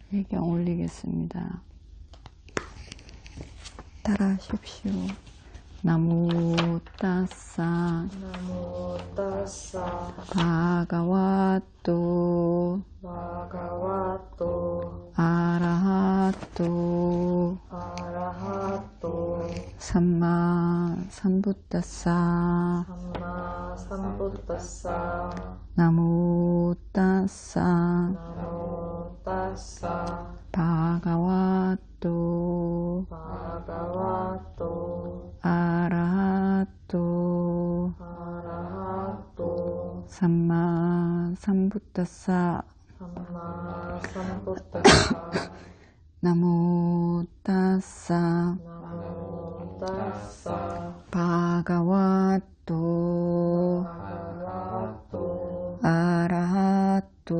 배경 올리겠습니다. 따라하십시오. 나모 따사 나모 따사 바가와토 바가와토 아라하토 아라하토 삼마 삼부따사 삼마 삼부따사 나모 따사 나모 따사 바가와토 바가와토 아라하토 아라하토 삼마 삼부따사 삼마 삼부따사 나모 따사 나모 따사 바가와토 바가와토 아라하토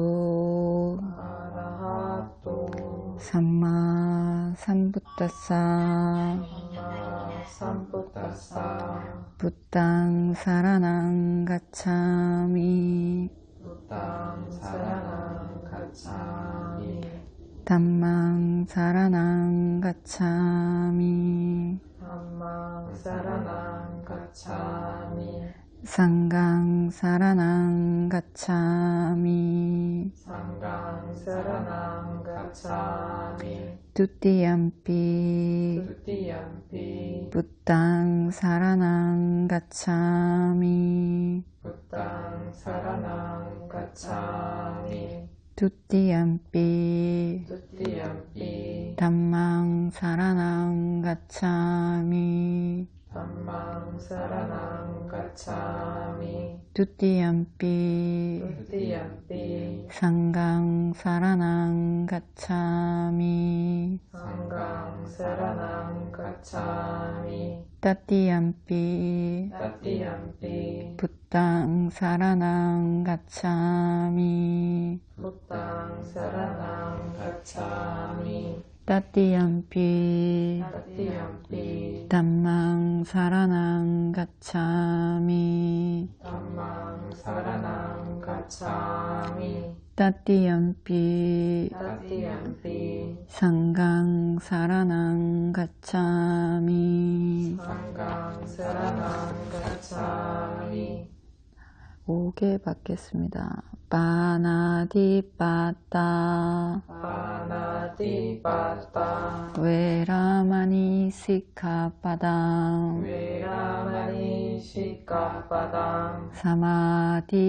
아라하토 삼마 삼부따사 삼마 삼부따사 부땅 사라낭 가차미 부땅 사랑한 가차미 담망 사라낭 가차미 담망 사랑한 가차미 상강 사라낭 가차미 상강 사랑한 가차미 두띠얌피 두띠얌피 부땅 사라낭 가차미 부땅 사랑한 가차미 두띠얌피 두띠얌피 담망 사라낭 가차미 담망 사랑한 가차미 두띠얌피 두띠얌피 상강 사라낭 가차미 상강 사랑한 가차미 따띠얌피 따띠얌피 부땅 사라낭 가차미 부땅 사랑한 가차미 따띠얌피 따띠얌피 담망 사라낭 가차미 담망 사랑한 가차미 따띠얌피 따띠얌피 상강 사라낭 가차미 상강 사랑한 가차미 5개 받겠습니다. 빠나디빠따 파나티파타 웨라마니 시카빠당 웨라마니 시카파당 사마디야미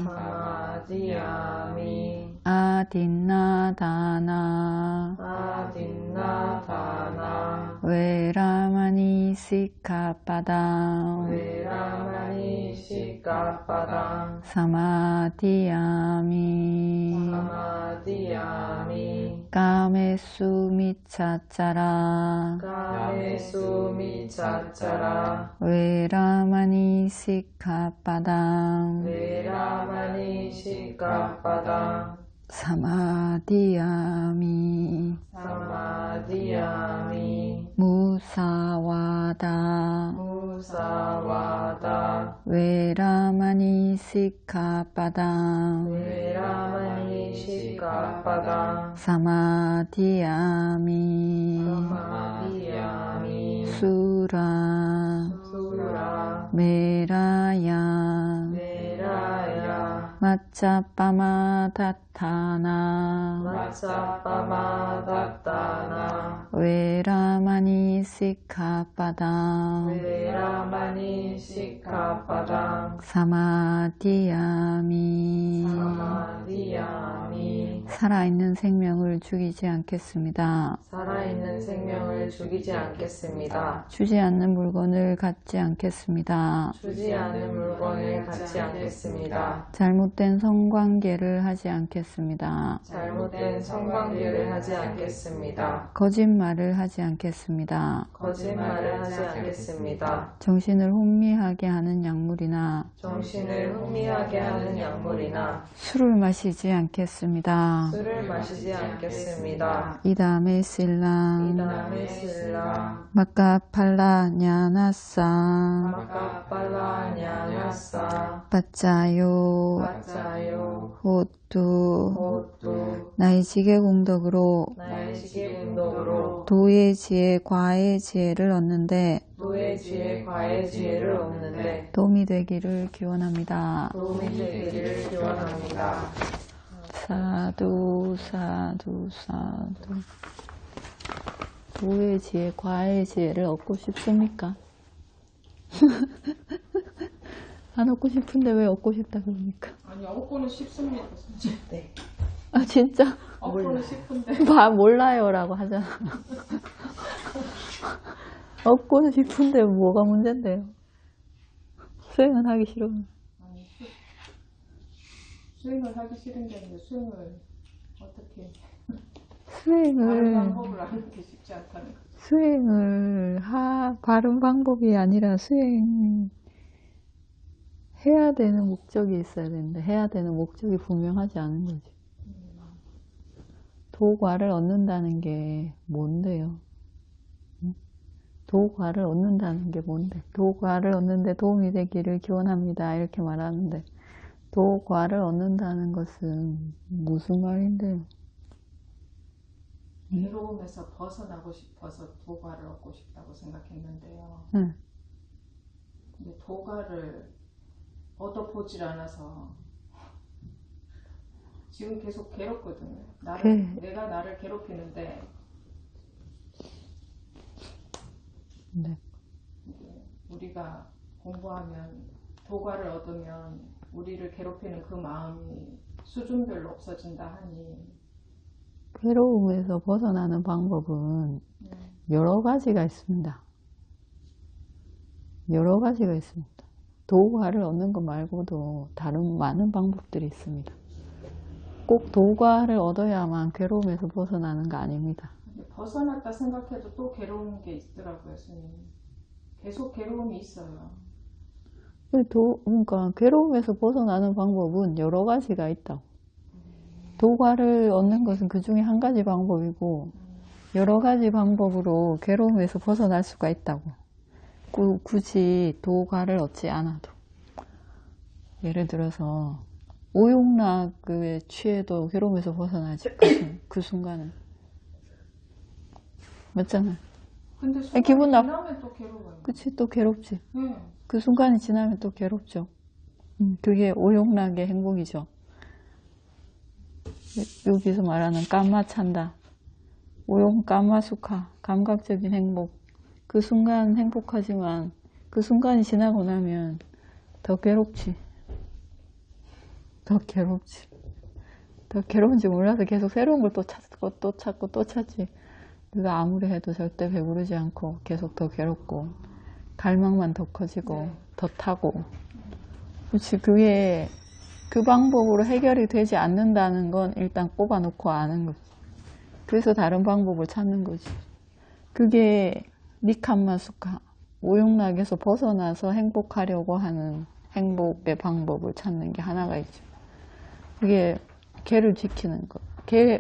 사마디야미 아딘나다나 아딘나다나 웨라마니 시카빠당 웨라마니 시카파당 사마디야미 사마디야미 까메수미차짜라 까메수미차짜라 웨라마니 시카빠당 웨라마니 시카파당 사마디야미 사마디야미 무사와다 무사와다 웨라마니 시카빠당 웨라마니 시카파당 사마디야미 사마디야미 수라 수라 메라야 메라야 마차빠마다타나 마차빠마다타나 웨라마니 시카빠당 웨라마니 시카파당 사마디야미 사마디야미 살아있는 생명을 죽이지 않겠습니다. 살아있는 생명을 죽이지 않겠습니다. 주지 않는 물건을 갖지 않겠습니다. 주지 않은 물건을 갖지 않겠습니다. 잘못된 성관계를 하지 않겠습니다. 잘못된 성관계를 하지 않겠습니다. 거짓말을 하지 않겠습니다. 거짓말을 하지 않겠습니다. 정신을 혼미하게 하는 약물이나 정신을 혼미하게 하는 약물이나 술을 마시지 않겠습니다. 술을 마시지 않겠습니다. 이다메 실랑 이다메 실라 마카팔라 냐나사 마카팔라 냐냐사 빠짜요 빠짜요 호또 그것도 나의 지혜 공덕으로 나의 지혜 공덕으로 도의 지혜, 과의 지혜를 얻는데 도의 지혜, 과의 지혜를 얻는데 도움이 되기를 기원합니다. 도움이 되기를 기원합니다. 사두 사두 사두. 도의 지혜, 과의 지혜를 얻고 싶습니까? 안 얻고 싶은데 왜 얻고 싶다 그럽니까? 아니, 얻고는 싶습니다, 선생님. 네. 아 진짜? 얻고는 싶은데. 몰라요라고 하잖아. 얻고는 싶은데 뭐가 문제인데요? 수행은 하기 싫으면. 아니, 수행을 하기 싫은 게 아니라 수행을 어떻게 다른 수행을 방법을 아는 게 쉽지 않다는 거. 수행을 바른 방법이 아니라 수행 해야 되는 목적이 있어야 되는데 해야 되는 목적이 분명하지 않은 거지. 도과를 얻는다는 게 뭔데요? 응? 도과를 얻는다는 게 뭔데? 도과를 얻는데 도움이 되기를 기원합니다. 이렇게 말하는데 도과를 얻는다는 것은 무슨 말인데요? 괴로움에서 벗어나고 싶어서 도가를 얻고 싶다고 생각했는데요. 응. 근데 도가를 얻어보질 않아서 지금 계속 괴롭거든요. 내가 나를 괴롭히는데 네. 이게 우리가 공부하면 도가를 얻으면 우리를 괴롭히는 그 마음이 수준별로 없어진다 하니 괴로움에서 벗어나는 방법은 여러 가지가 있습니다. 여러 가지가 있습니다. 도과를 얻는 것 말고도 다른 많은 방법들이 있습니다. 꼭 도과를 얻어야만 괴로움에서 벗어나는 거 아닙니다. 벗어났다 생각해도 또 괴로운 게 있더라고요, 스님. 계속 괴로움이 있어요. 그러니까 괴로움에서 벗어나는 방법은 여러 가지가 있다고. 도과를 얻는 것은 그 중에 한 가지 방법이고 여러 가지 방법으로 괴로움에서 벗어날 수가 있다고. 굳이 도과를 얻지 않아도. 예를 들어서 오용락에 취해도 괴로움에서 벗어나지. 그 순간은. 맞잖아. 근데 순간이 기분 지나면 또 괴로워요. 그치, 또 괴롭지. 네. 그 순간이 지나면 또 괴롭죠. 그게 오용락의 행복이죠. 여기서 말하는 깜마찬다. 오용 깜마수카. 감각적인 행복. 그 순간 행복하지만 그 순간이 지나고 나면 더 괴롭지. 더 괴롭지. 더 괴로운지 몰라서 계속 새로운 걸 또 찾고 또 찾고 또 찾지. 네가 아무리 해도 절대 배부르지 않고 계속 더 괴롭고 갈망만 더 커지고 더 타고. 그렇지. 그게 그 방법으로 해결이 되지 않는다는 건 일단 꼽아놓고 아는 거지. 그래서 다른 방법을 찾는 거지. 그게 니캄마수카, 오용락에서 벗어나서 행복하려고 하는 행복의 방법을 찾는 게 하나가 있죠. 그게 개를 지키는 것.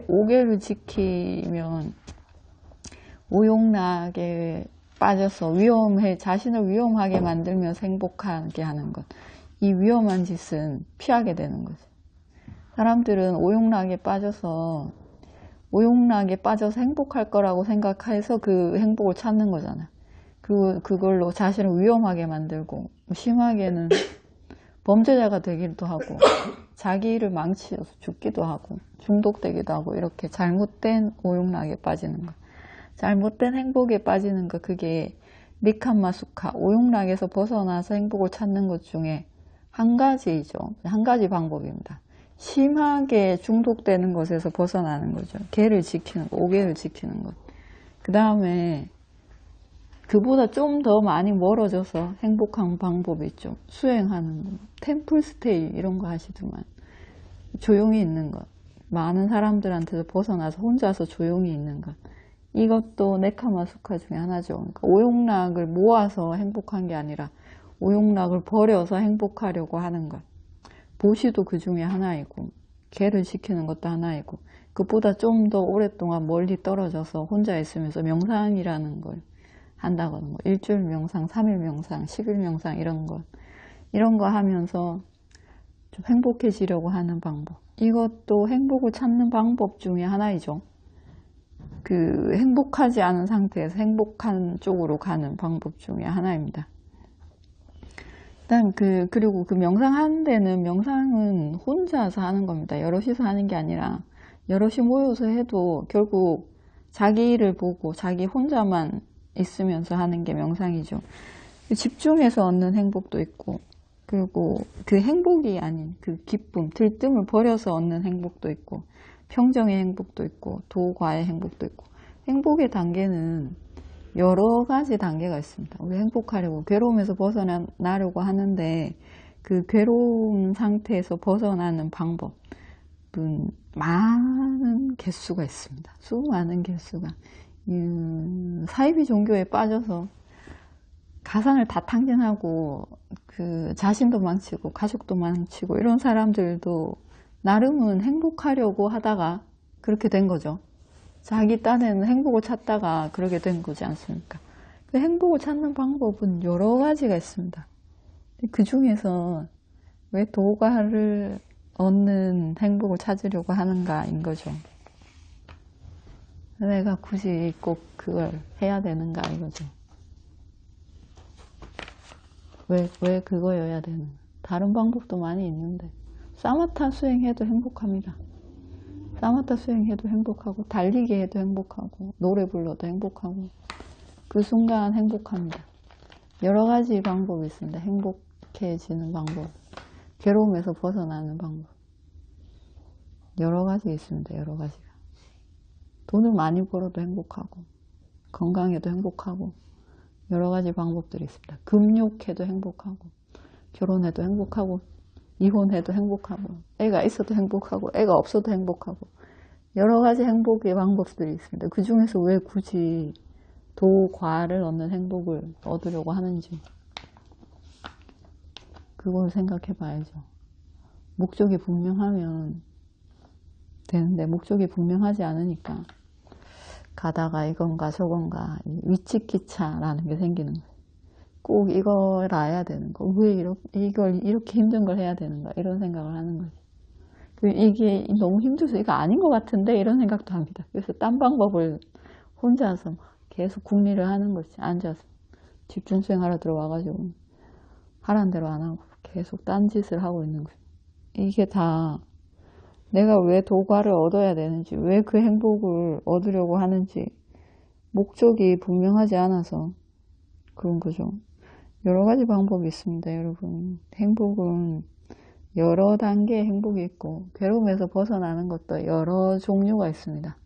오개를 지키면 오용락에 빠져서 자신을 위험하게 만들면서 행복하게 하는 것. 이 위험한 짓은 피하게 되는 거지. 사람들은 오용락에 빠져서 행복할 거라고 생각해서 그 행복을 찾는 거잖아. 그걸로 자신을 위험하게 만들고, 심하게는 범죄자가 되기도 하고, 자기를 망치려서 죽기도 하고, 중독되기도 하고, 이렇게 잘못된 오용락에 빠지는 거. 잘못된 행복에 빠지는 거, 그게 니캄마수카, 오용락에서 벗어나서 행복을 찾는 것 중에 한 가지죠. 한 가지 방법입니다. 심하게 중독되는 것에서 벗어나는 거죠. 개를 지키는 것, 오개를 지키는 것. 그 다음에 그보다 좀 더 많이 멀어져서 행복한 방법이 있죠. 수행하는 것, 템플 스테이 이런 거 하시더만 조용히 있는 것, 많은 사람들한테서 벗어나서 혼자서 조용히 있는 것. 이것도 네카마수카 중에 하나죠. 그러니까 오용락을 모아서 행복한 게 아니라 오용락을 버려서 행복하려고 하는 것. 보시도 그 중에 하나이고, 개를 지키는 것도 하나이고, 그보다 좀 더 오랫동안 멀리 떨어져서 혼자 있으면서 명상이라는 걸 한다거나, 뭐 일주일 명상, 3일 명상, 10일 명상 이런 거 하면서 좀 행복해지려고 하는 방법. 이것도 행복을 찾는 방법 중에 하나이죠. 그 행복하지 않은 상태에서 행복한 쪽으로 가는 방법 중에 하나입니다. 일단 그리고 그 명상하는 데는 명상은 혼자서 하는 겁니다. 여럿이서 하는 게 아니라 여럿이 모여서 해도 결국 자기를 보고 자기 혼자만 있으면서 하는 게 명상이죠. 집중해서 얻는 행복도 있고, 그리고 그 행복이 아닌 그 기쁨, 들뜸을 버려서 얻는 행복도 있고, 평정의 행복도 있고, 도과의 행복도 있고, 행복의 단계는 여러 가지 단계가 있습니다. 우리 행복하려고, 괴로움에서 벗어나려고 하는데, 그 괴로운 상태에서 벗어나는 방법은 많은 개수가 있습니다. 수많은 개수가. 사이비 종교에 빠져서 가상을 다 탕진하고 그 자신도 망치고 가족도 망치고 이런 사람들도 나름은 행복하려고 하다가 그렇게 된 거죠. 자기 딴에는 행복을 찾다가 그렇게 된 거지 않습니까? 그 행복을 찾는 방법은 여러 가지가 있습니다. 그 중에서 왜 도가를 얻는 행복을 찾으려고 하는가인 거죠. 내가 굳이 꼭 그걸 해야 되는가 이거죠. 왜 그거여야 되는? 다른 방법도 많이 있는데 사마타 수행해도 행복합니다. 사마타 수행해도 행복하고 달리기 해도 행복하고 노래 불러도 행복하고 그 순간 행복합니다. 여러 가지 방법이 있습니다. 행복해지는 방법, 괴로움에서 벗어나는 방법 여러 가지 있습니다. 여러 가지가. 돈을 많이 벌어도 행복하고 건강해도 행복하고 여러 가지 방법들이 있습니다. 금욕해도 행복하고 결혼해도 행복하고 이혼해도 행복하고 애가 있어도 행복하고 애가 없어도 행복하고 여러 가지 행복의 방법들이 있습니다. 그 중에서 왜 굳이 도과를 얻는 행복을 얻으려고 하는지 그걸 생각해 봐야죠. 목적이 분명하면 되는데 목적이 분명하지 않으니까 가다가 이건가 저건가 위치기차라는 게 생기는 거예요. 꼭 이걸 알아야 되는 거. 왜 이걸 이렇게 힘든 걸 해야 되는가 이런 생각을 하는 거지. 이게 너무 힘들어서 이거 아닌 것 같은데 이런 생각도 합니다. 그래서 딴 방법을 혼자서 계속 궁리를 하는 거지. 앉아서 집중수행하러 들어와가지고 하라는 대로 안 하고 계속 딴 짓을 하고 있는 거죠. 이게 다 내가 왜 도과를 얻어야 되는지, 왜 그 행복을 얻으려고 하는지 목적이 분명하지 않아서 그런 거죠. 여러 가지 방법이 있습니다, 여러분. 행복은 여러 단계의 행복이 있고 괴로움에서 벗어나는 것도 여러 종류가 있습니다.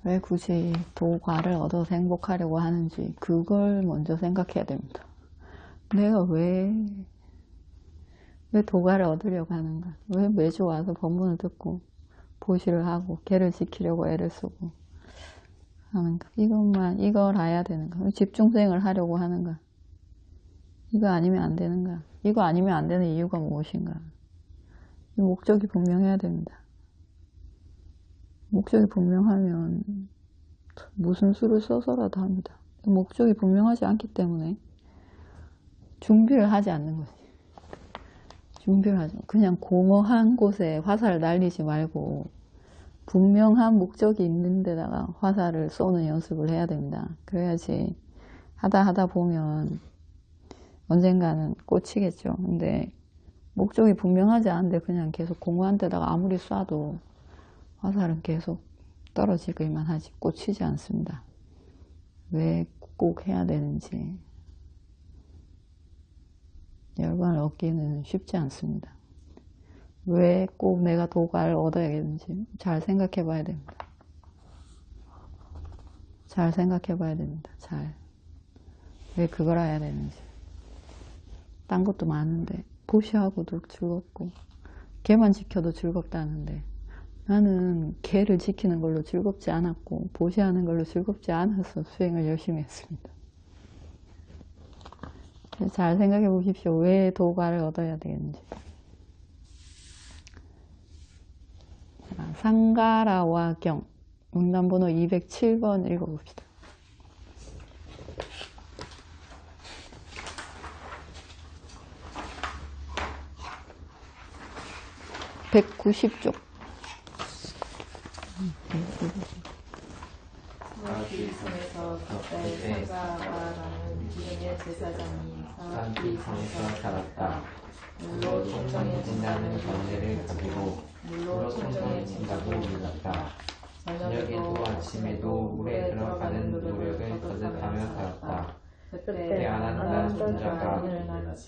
왜 굳이 도과를 얻어서 행복하려고 하는지 그걸 먼저 생각해야 됩니다. 내가 왜 도가를 얻으려고 하는가? 왜 매주 와서 법문을 듣고 보시를 하고 개를 지키려고 애를 쓰고 하는가? 이걸 알아야 되는가? 집중수행을 하려고 하는가? 이거 아니면 안 되는가? 이거 아니면 안 되는 이유가 무엇인가? 이 목적이 분명해야 됩니다. 목적이 분명하면 무슨 수를 써서라도 합니다. 목적이 분명하지 않기 때문에 준비를 하지 않는 거지. 준비를 하죠. 그냥 공허한 곳에 화살을 날리지 말고 분명한 목적이 있는 데다가 화살을 쏘는 연습을 해야 됩니다. 그래야지 하다 보면 언젠가는 꽂히겠죠. 근데 목적이 분명하지 않은데 그냥 계속 공허한 데다가 아무리 쏴도 화살은 계속 떨어지기만 하지 꽂히지 않습니다. 왜 꼭 해야 되는지 열반을 얻기는 쉽지 않습니다. 왜 꼭 내가 도가를 얻어야겠는지 잘 생각해 봐야 됩니다. 잘 생각해 봐야 됩니다. 왜 그걸 해야 되는지. 딴 것도 많은데 보시하고도 즐겁고 개만 지켜도 즐겁다는데 나는 개를 지키는 걸로 즐겁지 않았고 보시하는 걸로 즐겁지 않아서 수행을 열심히 했습니다. 잘 생각해 보십시오. 왜 도가를 얻어야 되는지. 상가라와 경 문단번호 207번 읽어봅시다. 190쪽. 사와디성에서 그때 상가라는 이름의 제사장이 사와디성에서 살았다. 물로 청정해진다는 견해를 가지고 물로 청정해진다고 믿었다. 저녁에도 아침에도 물에 들어가는 노력을 거듭하며 살았다. 그때 아난다 존자가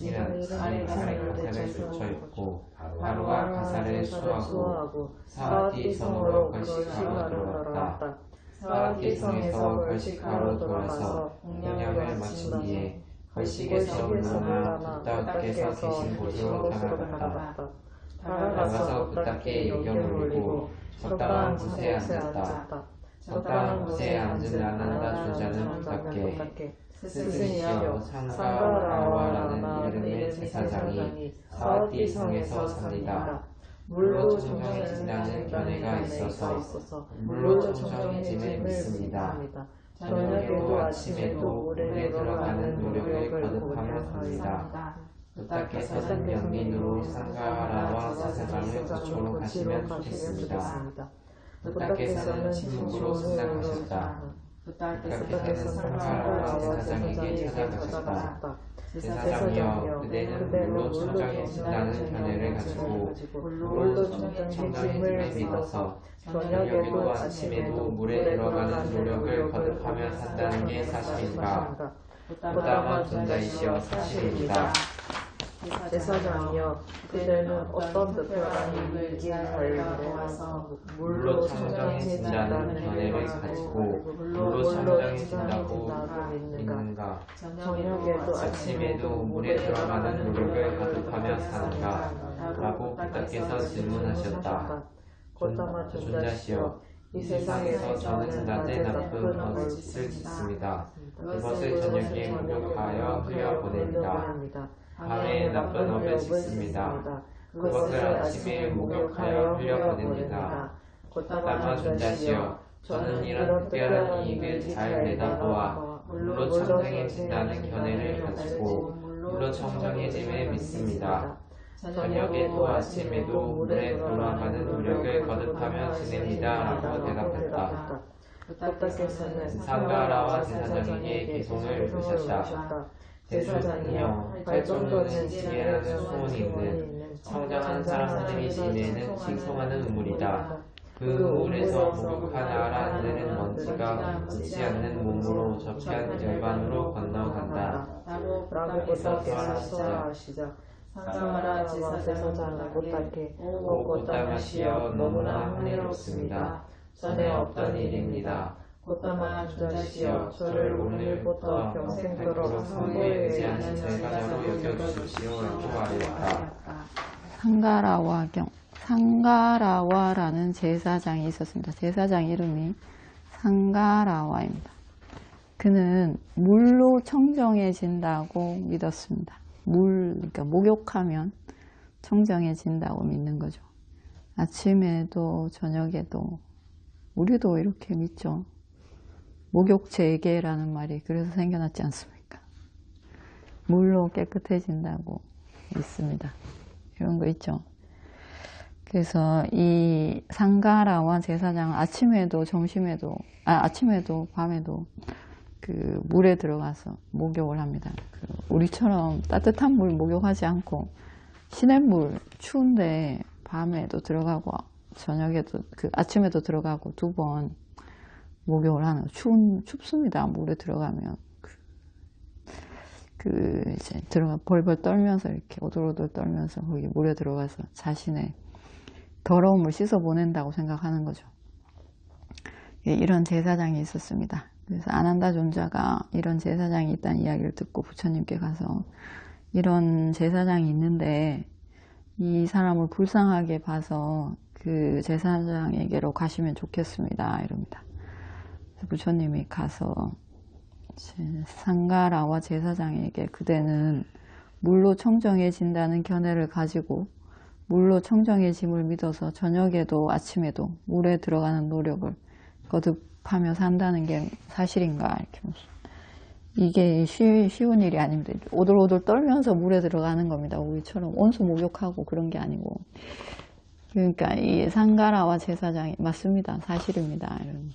이는 아래 가사를 쫓아있고 바로가 가사를 수하고 사와디성으로 걸식하러 들어갔다. 사와디성에서 걸식하러 돌아서 공양을 마친 뒤에 걸식에서 물러나 붓다께서 계신 곳으로 다가갔다. 다가가서 붓다께 요경을 올리고 적당한 곳에 앉았다. 적당한 곳에 앉은 아난다 존자는 붓다께 스승이여 상가라와라는 이름의 제사장이 사와디성에서 삽니다. 물로 청정해진다는 견해가 있어서 물로 청정해짐을 믿습니다. 저녁에도 아침에도 물에 들어가는 노력을 거듭하며 삽니다. 붓다께서는 연민으로 상가라와 제사장을 그쪽으로 가시면 좋겠습니다. 붓다께서는 침묵으로 승낙하셨다. 붓다께서는 상가라와 제사장에게 찾아가셨다. 제사장이여 그대는 물로 청정해진다는 견해를 가지고 물로 청정해짐을 믿어서 저녁에도 아침에도 물에 들어가는 노력을 거듭하며 산다는 게 사실인가? 붓다가 존자이시여 사실입니다. 제사장이여 그대는 어떤 특별한 일을 모아서 물로 청정해진다는 견해를 가지고 물로 청정해진다고 믿는가? 저녁에도 아침에도 물에 들어가는 노력을 거듭하며 사는가? 라고 붓다께서 질문하셨다. 존자시여 이 세상에서 저는 낮에 나쁜 것을 짓습니다. 그것을 저녁에 목욕하여 흘려보냅니다. 밤에 나쁜 업을 짓습니다. 그것을 아침에 목욕하여 흘려보냅니다. 다만 존자시여 저는 이런 특별한 이익을 잘 내다보아 물로 청정해진다는 견해를 가지고 물로 청정해짐을 믿습니다. 저녁에도 아침에도 물에 돌아가는 노력을 거듭하며 지냅니다. 라고 대답했다. 붓다께서는 상가라와 제사장에게 개송을 물으셨다. 제사장이여 발정도는 지혜라는 소문이 있는 청정한 사람들이 지내는 칭송하는 우물이다. 그 우물에서 목욕한 아란들은 먼지가 묻지 않는 몸으로 접한 열반으로 건너간다. 라고 붓다께서 소화하시자 상가라 제사장은 붓다께 오 붓다마시여 너무나 흥미롭습니다. 전에 없던 일입니다. 붓다마 존자시여 저를 오늘부터 평생토록 성부에 의지하는 제사장으로 여겨주십시오. 라고 말했다. 상가라와라는 제사장이 있었습니다. 제사장 이름이 상가라와입니다. 그는 물로 청정해진다고 믿었습니다. 그러니까 목욕하면 청정해진다고 믿는 거죠. 아침에도 저녁에도 우리도 이렇게 믿죠. 목욕제계라는 말이 그래서 생겨났지 않습니까? 물로 깨끗해진다고 믿습니다. 이런 거 있죠. 그래서 이 상가라와 제사장은 아침에도 아침에도 밤에도 그 물에 들어가서 목욕을 합니다. 우리처럼 따뜻한 물 목욕하지 않고 시냇물 추운데 밤에도 들어가고 저녁에도 아침에도 들어가고 2번 목욕을 하는 춥습니다. 물에 들어가면 이제 벌벌 떨면서 이렇게 오돌오돌 떨면서 거기 물에 들어가서 자신의 더러운 물 씻어 보낸다고 생각하는 거죠. 이런 제사장이 있었습니다. 그래서 아난다 존자가 이런 제사장이 있다는 이야기를 듣고 부처님께 가서 이런 제사장이 있는데 이 사람을 불쌍하게 봐서 그 제사장에게로 가시면 좋겠습니다. 이럽니다. 그래서 부처님이 가서 상가라와 제사장에게 그대는 물로 청정해진다는 견해를 가지고 물로 청정해짐을 믿어서 저녁에도 아침에도 물에 들어가는 노력을 거듭하며 산다는 게 사실인가? 이렇게 이게 쉬운 일이 아닙니다. 오돌오돌 떨면서 물에 들어가는 겁니다. 우리처럼 온수 목욕하고 그런 게 아니고 그러니까 이 상가라와 제사장이 맞습니다. 사실입니다. 이런 거.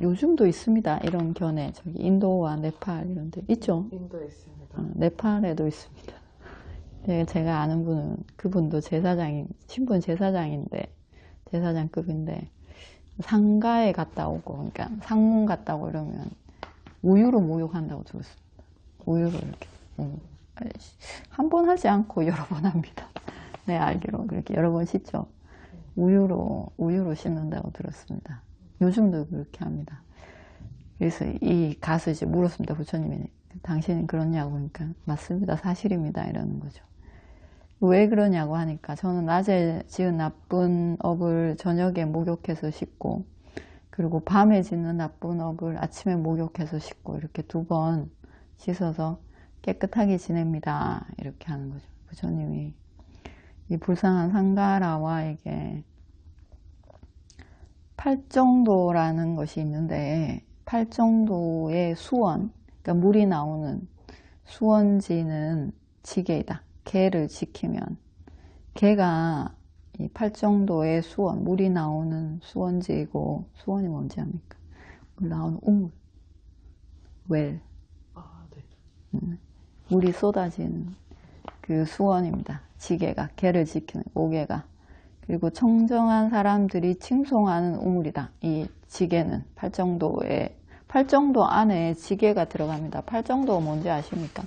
요즘도 있습니다. 이런 견해. 저기 인도와 네팔 이런 데 있죠. 인도에 있습니다. 네팔에도 있습니다. 제가 아는 분은 그분도 신분 제사장인데 제사장급인데 상가에 갔다 오고 그러니까 상문 갔다 오고 이러면 우유로 목욕한다고 들었습니다. 우유로 이렇게 한 번 하지 않고 여러 번 합니다. 네, 알기로 그렇게 여러 번 씻죠. 우유로 씻는다고 들었습니다. 요즘도 그렇게 합니다. 그래서 가서 이제 물었습니다. 부처님이 당신은 그러냐고 그러니까 맞습니다. 사실입니다. 이러는 거죠. 왜 그러냐고 하니까 저는 낮에 지은 나쁜 업을 저녁에 목욕해서 씻고 그리고 밤에 짓는 나쁜 업을 아침에 목욕해서 씻고 이렇게 2번 씻어서 깨끗하게 지냅니다. 이렇게 하는 거죠. 부처님이 이 불쌍한 상가라와에게 팔정도라는 것이 있는데 팔정도의 수원, 그러니까 물이 나오는 수원지는 지게이다. 개를 지키면 개가 이 팔정도의 수원, 물이 나오는 수원지이고 수원이 뭔지 압니까? 물 나오는 우물, 웰, 네. 물이 쏟아지는 그 수원입니다. 지게가 개를 지키는 오개가 그리고 청정한 사람들이 칭송하는 우물이다. 이 지게는 팔정도 안에 지게가 들어갑니다. 팔정도가 뭔지 아십니까?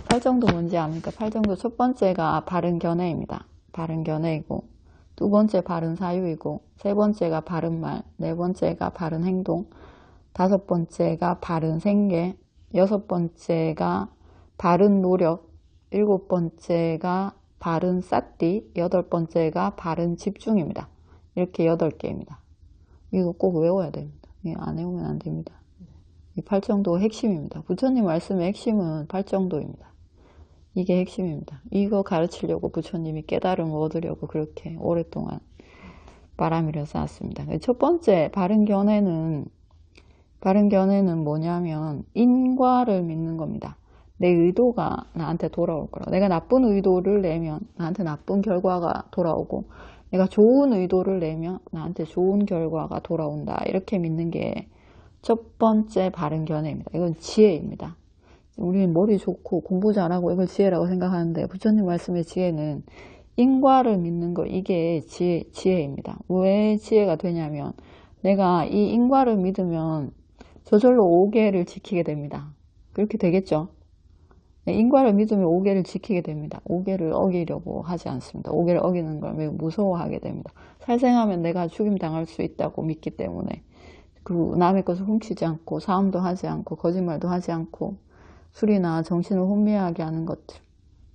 팔정도 뭔지 압니까? 팔정도 첫 번째가 바른 견해입니다. 바른 견해이고 2번째 바른 사유이고 3번째가 바른 말, 4번째가 바른 행동, 5번째가 바른 생계, 6번째가 바른 노력, 7번째가 바른 삿띠, 8번째가 바른 집중입니다. 이렇게 8개입니다. 이거 꼭 외워야 됩니다. 안 외우면 안 됩니다. 이 팔정도가 핵심입니다. 부처님 말씀의 핵심은 팔정도입니다. 이게 핵심입니다. 이거 가르치려고 부처님이 깨달음을 얻으려고 그렇게 오랫동안 바람이를 쌓았습니다. 첫 번째 바른 견해는 뭐냐면 인과를 믿는 겁니다. 내 의도가 나한테 돌아올 거라. 내가 나쁜 의도를 내면 나한테 나쁜 결과가 돌아오고 내가 좋은 의도를 내면 나한테 좋은 결과가 돌아온다. 이렇게 믿는 게 첫 번째 바른 견해입니다. 이건 지혜입니다. 우리는 머리 좋고 공부 잘하고 이걸 지혜라고 생각하는데 부처님 말씀의 지혜는 인과를 믿는 거 이게 지혜입니다. 왜 지혜가 되냐면 내가 이 인과를 믿으면 저절로 5계를 지키게 됩니다. 그렇게 되겠죠? 인과를 믿으면 5계를 지키게 됩니다. 5계를 어기려고 하지 않습니다. 5계를 어기는 걸 매우 무서워하게 됩니다. 살생하면 내가 죽임 당할 수 있다고 믿기 때문에 그 남의 것을 훔치지 않고 사음도 하지 않고 거짓말도 하지 않고 술이나 정신을 혼미하게 하는 것들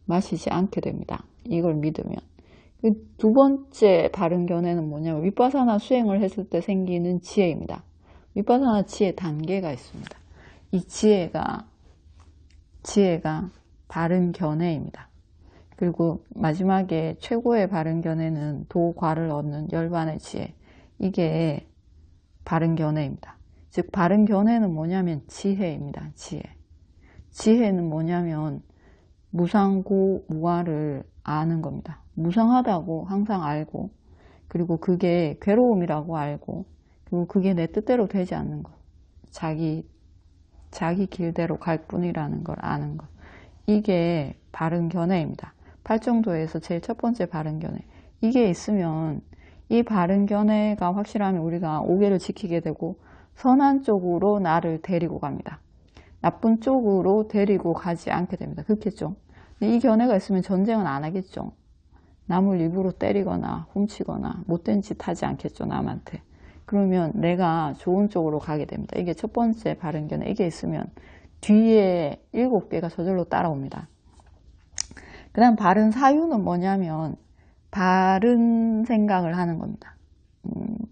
마시지 않게 됩니다. 이걸 믿으면. 그 2번째 바른 견해는 뭐냐면 윗바사나 수행을 했을 때 생기는 지혜입니다. 윗바사나 지혜 단계가 있습니다. 이 지혜가 바른 견해입니다. 그리고 마지막에 최고의 바른 견해는 도과를 얻는 열반의 지혜. 이게 바른 견해입니다. 즉 바른 견해는 뭐냐면 지혜입니다. 지혜는 뭐냐면 무상고 무아를 아는 겁니다. 무상하다고 항상 알고 그리고 그게 괴로움이라고 알고 그리고 그게 내 뜻대로 되지 않는 것. 자기 길대로 갈 뿐이라는 걸 아는 것. 이게 바른 견해입니다. 팔정도에서 제일 첫 번째 바른 견해. 이게 있으면 이 바른 견해가 확실하면 우리가 5계를 지키게 되고 선한 쪽으로 나를 데리고 갑니다. 나쁜 쪽으로 데리고 가지 않게 됩니다. 그렇겠죠? 이 견해가 있으면 전쟁은 안 하겠죠. 남을 일부러 때리거나 훔치거나 못된 짓 하지 않겠죠. 남한테. 그러면 내가 좋은 쪽으로 가게 됩니다. 이게 첫 번째 바른 견해. 이게 있으면 뒤에 7개가 저절로 따라옵니다. 그 다음 바른 사유는 뭐냐면 바른 생각을 하는 겁니다.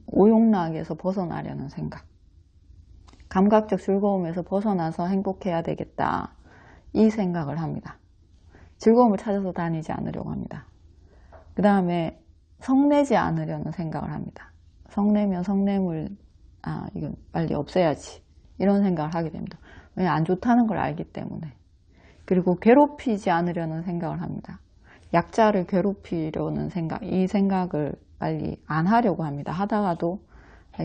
오용락에서 벗어나려는 생각. 감각적 즐거움에서 벗어나서 행복해야 되겠다. 이 생각을 합니다. 즐거움을 찾아서 다니지 않으려고 합니다. 그 다음에 성내지 않으려는 생각을 합니다. 성내면 성냄을 이건 빨리 없애야지. 이런 생각을 하게 됩니다. 왜냐하면 안 좋다는 걸 알기 때문에. 그리고 괴롭히지 않으려는 생각을 합니다. 약자를 괴롭히려는 생각, 이 생각을 빨리 안 하려고 합니다. 하다가도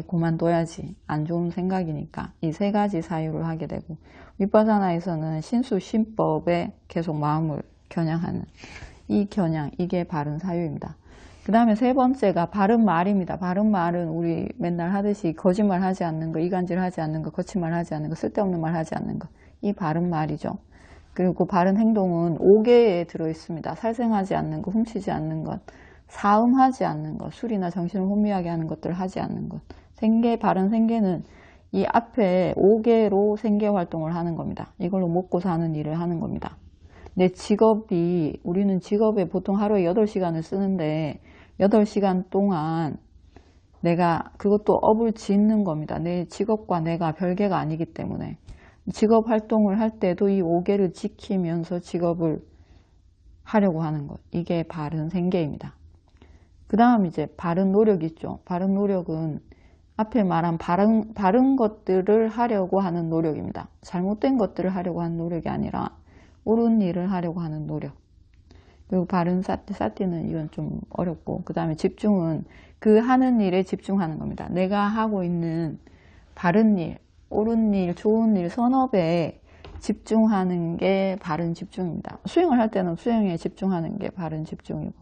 그만둬야지, 안 좋은 생각이니까 이 세 가지 사유를 하게 되고, 위파사나에서는 신수신법에 계속 마음을 겨냥하는 이 겨냥, 이게 바른 사유입니다. 그 다음에 세 번째가 바른 말입니다. 바른 말은 우리 맨날 하듯이 거짓말 하지 않는 거, 이간질 하지 않는 거, 거친 말 하지 않는 거, 쓸데없는 말 하지 않는 거, 이 바른 말이죠. 그리고 바른 행동은 5개에 들어있습니다. 살생하지 않는 것, 훔치지 않는 것, 사음하지 않는 것, 술이나 정신을 혼미하게 하는 것들을 하지 않는 것. 생계, 바른 생계는 이 앞에 5개로 생계 활동을 하는 겁니다. 이걸로 먹고 사는 일을 하는 겁니다. 내 직업이, 우리는 직업에 보통 하루에 8시간을 쓰는데 8시간 동안 내가 그것도 업을 짓는 겁니다. 내 직업과 내가 별개가 아니기 때문에 직업 활동을 할 때도 이 5개를 지키면서 직업을 하려고 하는 것. 이게 바른 생계입니다. 그 다음 이제 바른 노력 있죠. 바른 노력은 앞에 말한 바른 것들을 하려고 하는 노력입니다. 잘못된 것들을 하려고 하는 노력이 아니라 옳은 일을 하려고 하는 노력. 그리고 바른 사티는 이건 좀 어렵고, 그 다음에 집중은 그 하는 일에 집중하는 겁니다. 내가 하고 있는 바른 일, 옳은 일, 좋은 일, 선업에 집중하는 게 바른 집중입니다. 수행을 할 때는 수행에 집중하는 게 바른 집중이고,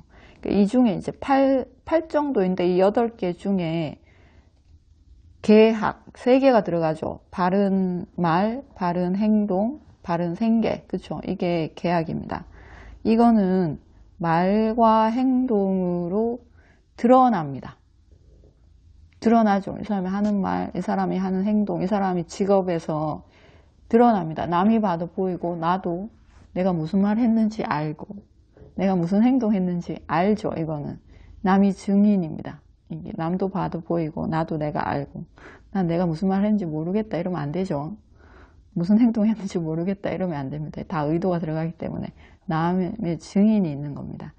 이 중에 이제 8 정도인데 이 8개 중에 계학 3개가 들어가죠. 바른 말, 바른 행동, 바른 생계. 그쵸? 이게 계학입니다. 이거는 말과 행동으로 드러납니다. 드러나죠. 이 사람이 하는 말, 이 사람이 하는 행동, 이 사람이 직업에서 드러납니다. 남이 봐도 보이고 나도 내가 무슨 말 했는지 알고 내가 무슨 행동 했는지 알죠. 이거는 남이 증인입니다. 이게 남도 봐도 보이고 나도 내가 알고, 난 내가 무슨 말 했는지 모르겠다 이러면 안 되죠. 무슨 행동했는지 모르겠다 이러면 안 됩니다. 다 의도가 들어가기 때문에 남의 증인이 있는 겁니다.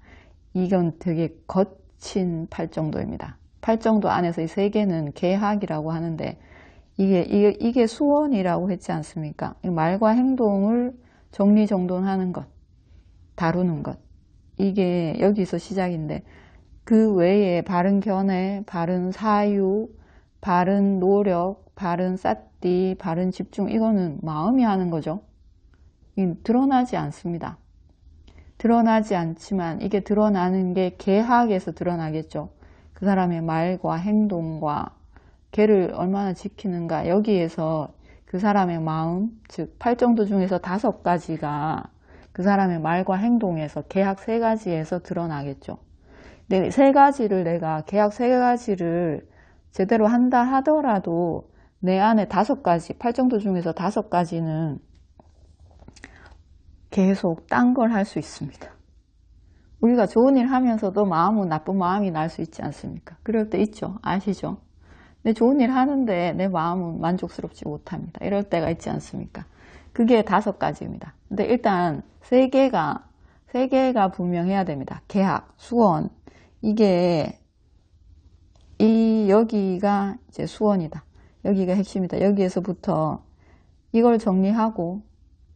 이건 되게 거친 8정도입니다. 8정도 안에서 이 3개는 계학이라고 하는데, 이게 수원이라고 했지 않습니까? 말과 행동을 정리정돈하는 것, 다루는 것, 이게 여기서 시작인데, 그 외에 바른 견해, 바른 사유, 바른 노력, 바른 삿띠, 바른 집중, 이거는 마음이 하는 거죠. 드러나지 않습니다. 드러나지 않지만 이게 드러나는 게 계학에서 드러나겠죠. 그 사람의 말과 행동과 걔를 얼마나 지키는가, 여기에서 그 사람의 마음, 즉 8정도 중에서 5가지가 그 사람의 말과 행동에서 계학 3가지에서 드러나겠죠. 근데 3가지를 내가 계약 3가지를 제대로 한다 하더라도 내 안에 5가지, 8정도 중에서 5가지는 계속 딴 걸 할 수 있습니다. 우리가 좋은 일 하면서도 마음은 나쁜 마음이 날 수 있지 않습니까? 그럴 때 있죠. 아시죠? 내 좋은 일 하는데 내 마음은 만족스럽지 못합니다. 이럴 때가 있지 않습니까? 그게 5가지입니다. 근데 일단 3개가 분명해야 됩니다. 계약, 수원. 이게 여기가 이제 수원이다. 여기가 핵심이다. 여기에서부터 이걸 정리하고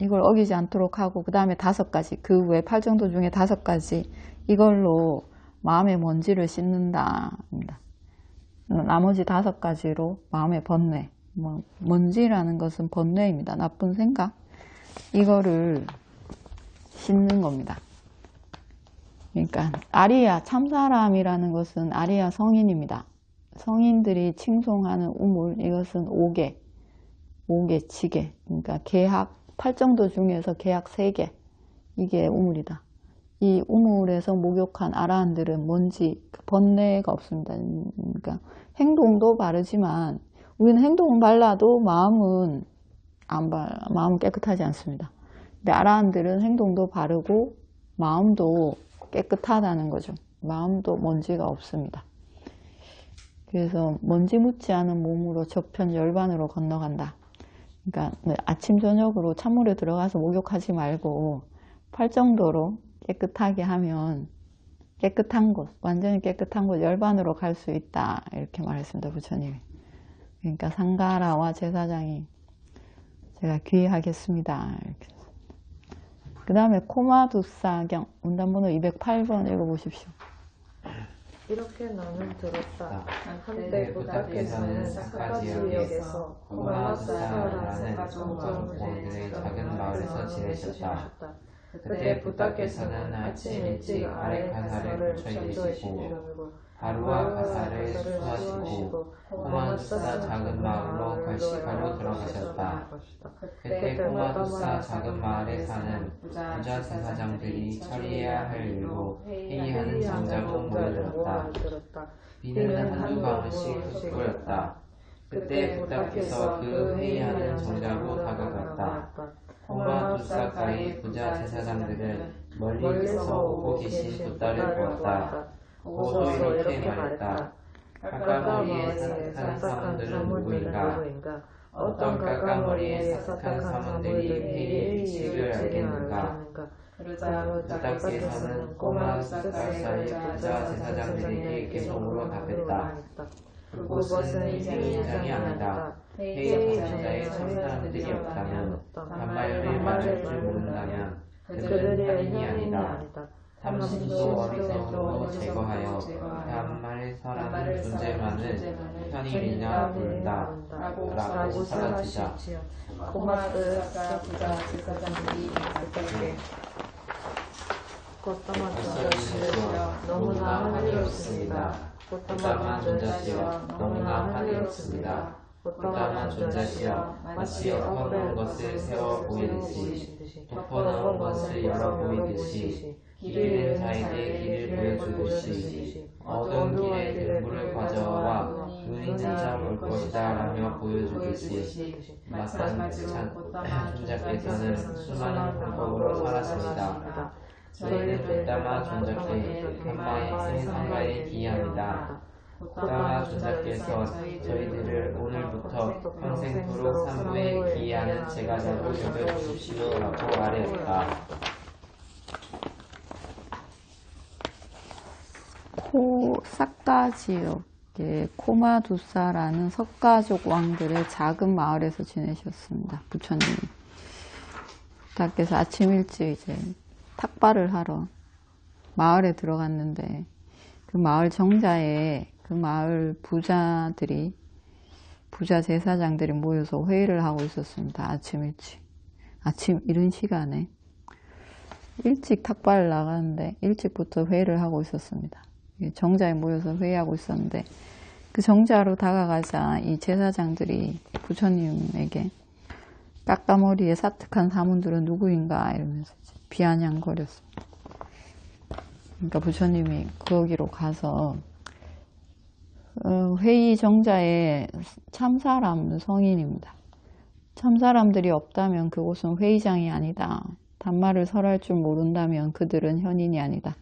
이걸 어기지 않도록 하고, 그 다음에 5가지, 그 외 8정도 중에 5가지, 이걸로 마음의 먼지를 씻는다. 나머지 5가지로 마음의 번뇌, 먼지라는 것은 번뇌입니다. 나쁜 생각, 이거를 씻는 겁니다. 그러니까 아리야, 참사람이라는 것은 아리야 성인입니다. 성인들이 칭송하는 우물, 이것은 5개, 지계, 그러니까 계학 8정도 중에서 계약 3개, 이게 우물이다. 이 우물에서 목욕한 아라한들은 먼지, 번뇌가 없습니다. 그러니까 행동도 바르지만 우리는 행동은 발라도 마음은 마음은 깨끗하지 않습니다. 근데 아라한들은 행동도 바르고 마음도 깨끗하다는 거죠. 마음도 먼지가 없습니다. 그래서 먼지 묻지 않은 몸으로 저편 열반으로 건너간다. 그러니까 아침 저녁으로 찬물에 들어가서 목욕하지 말고 8정도로 깨끗하게 하면 깨끗한 곳, 완전히 깨끗한 곳 열반으로 갈 수 있다, 이렇게 말했습니다. 부처님이. 그러니까 상가라와 제사장이 제가 귀의하겠습니다, 이렇게. 그 다음에 코마두사경 문단번호 208번 읽어보십시오. 이렇게 나는 들었다. 한때 한때 부탁께서는 부탁께서는 사카 지역에서 코마두사라는 정정들의 작은 마을에서 지내셨다. 그때 부탁께서는 아침 일찍 아래 가사를 붙여 입으시고 하루와 가사를 수하시고 코마두사 작은 마을로 걸시가로 들어가셨다. 그때 코마두사 작은 마을에 사는 부자 제사장들이 처리해야 할 일로 회의하는 정자로 모여들었다. 비는 한두 방울씩 뿌렸다. 그때 부탁께서 그 회의하는 정자로 다가갔다. 코마두사가의 부자 제사장들은 멀리서 오고 계신 붓다를 보았다. 보고서 이렇게 말했다. 까까머리에 사색한 사람들은 누구인가? 어떤 까까머리에 사색한 사람들이 회의의 규칙을 알겠는가? 그러자 부탁께서는 코마두사가의 부자 제사장들에게 계속으로 답했다. 그것은 회의장이 아니다. 회의 정자에 선 사람들이 없다면, 단말을 맞을 줄 모른다면 그들은 현인이 아니다. 탐심도 어리석음도 제거하여 단말에 서라는 존재만을 현인이라 부른다. 라고 사라지자. 코마두사 부자 제사장들이 그때께 꽃다마 존자시여 너무나 하늘이었습니다. 꽃다마 존자시여 너무나 하늘이었습니다. 꽃다마 존자시여 마치 엎어놓은 것을 세워 보이듯이 덮어놓은 것을 열어 보이듯이 길 잃은 자에게 길을 보여주듯이 어두운 길에 등불을 가져와 눈 있는 자 볼 것이다 라며 보여주듯이 마찬가지로 꽃다마 존자께서는 수많은 방법으로 살았습니다. 저희는 꽃다마 존자께 한마의 생상가에 기이합니다. 꽃다마 존자께서 저희들을 오늘부터 평생토록 산부에 기이하는 제가자로 여겨주십시오 라고 아뢰었다. 사카 지역의 코마두사라는 석가족 왕들의 작은 마을에서 지내셨습니다. 부처님이. 부탁께서 아침 일찍 이제 탁발을 하러 마을에 들어갔는데 그 마을 정자에 그 마을 부자 제사장들이 모여서 회의를 하고 있었습니다. 아침 일찍. 아침 이른 시간에 일찍 탁발을 나가는데 일찍부터 회의를 하고 있었습니다. 정자에 모여서 회의하고 있었는데 그 정자로 다가가자 이 제사장들이 부처님에게 까까머리에 사특한 사문들은 누구인가 이러면서 비아냥거렸습니다. 그러니까 부처님이 거기로 가서 회의 정자에 참사람 성인입니다. 참사람들이 없다면 그곳은 회의장이 아니다. 단말을 설할 줄 모른다면 그들은 현인이 아니다.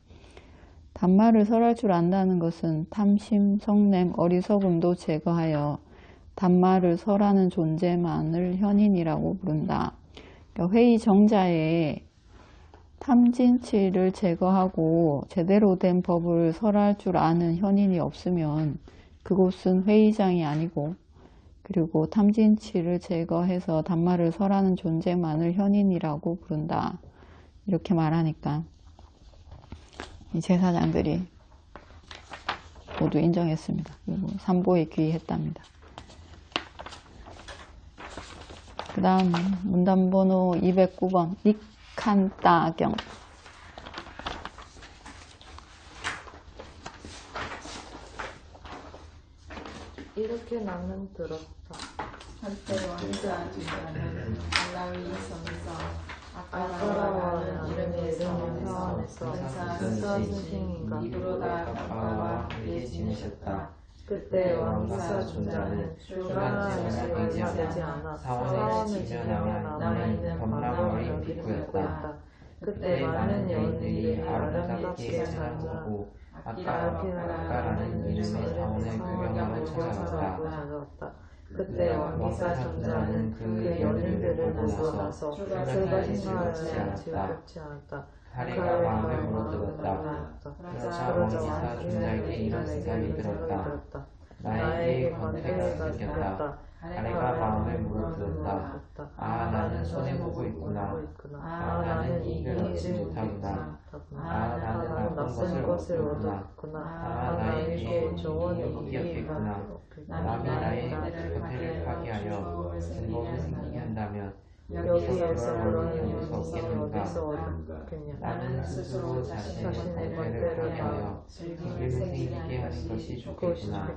단말을 설할 줄 안다는 것은 탐심, 성냄, 어리석음도 제거하여 단말을 설하는 존재만을 현인이라고 부른다. 그러니까 회의 정자에 탐진치를 제거하고 제대로 된 법을 설할 줄 아는 현인이 없으면 그곳은 회의장이 아니고, 그리고 탐진치를 제거해서 단말을 설하는 존재만을 현인이라고 부른다. 이렇게 말하니까 이 제사장들이 모두 인정했습니다. 그리고 삼보에 귀의했답니다. 그 다음 문단번호 209번 익한따경. 이렇게 나는 들었다. 한때 왕자 주자는 알라위 섬에서 아까라와는 이름의 성에서 은사 은사 스승인가 이브로다 가까와 함께 지내셨다. 그때 왕사 존자는 출가하는 시간이 되지 않아 사원을 지면하며 남아있는 밤나무의 비구였다. 그때 많은 여인들이 아름답게 찾아오고 아까라는 이름의 사원을 구경하러 찾아왔다. 그때 왕사 존자는 그 여인들을 보고 나서 출가하는 시간을 즐겁지 않았다. 사례가 마음에 물어들었다. 그러자 왕사 존자에게 이런 생각이 들었다. 나에게 권태가 생겼다. 아내가 마음을 물어뜯었다. 아, 나는 손해보고 있구나. 아, 나는 이익을 얻지 못하구나. 아, 나는 나쁜 것을 얻었구나. 아, 나에게 좋은 이익이 없겠구나. 남이 나의 곁을 파괴하여 증거를 생기게 한다면 여기에서 그런 일이 어디서 얻었겠냐. 나는 스스로 자신의 권태를 파괴하여 즐김을 생기게 하는 것이 좋겠구나.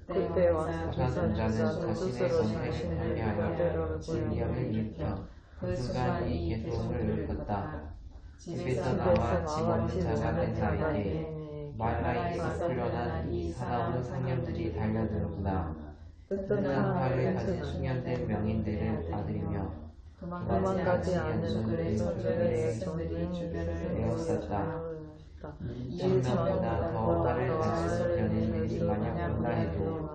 그때 왕기사존자는 자신의 권태를 파괴하여 즐김을 일으켜 그 순간 이 계통을 일으켰다. 집에서 나와 집 없는 자가 된 나에게 말라에서 풀려난 이 사나운 상념들이 달려드는구나. 뜨뜻한 화를 가진 숙련된 명인들을 받으리며 도망가지 않는 그레이의 정들이 주변을 에워쌌다. 이 전보다 더 화를 가진 숙련인들이 만약 온다 해도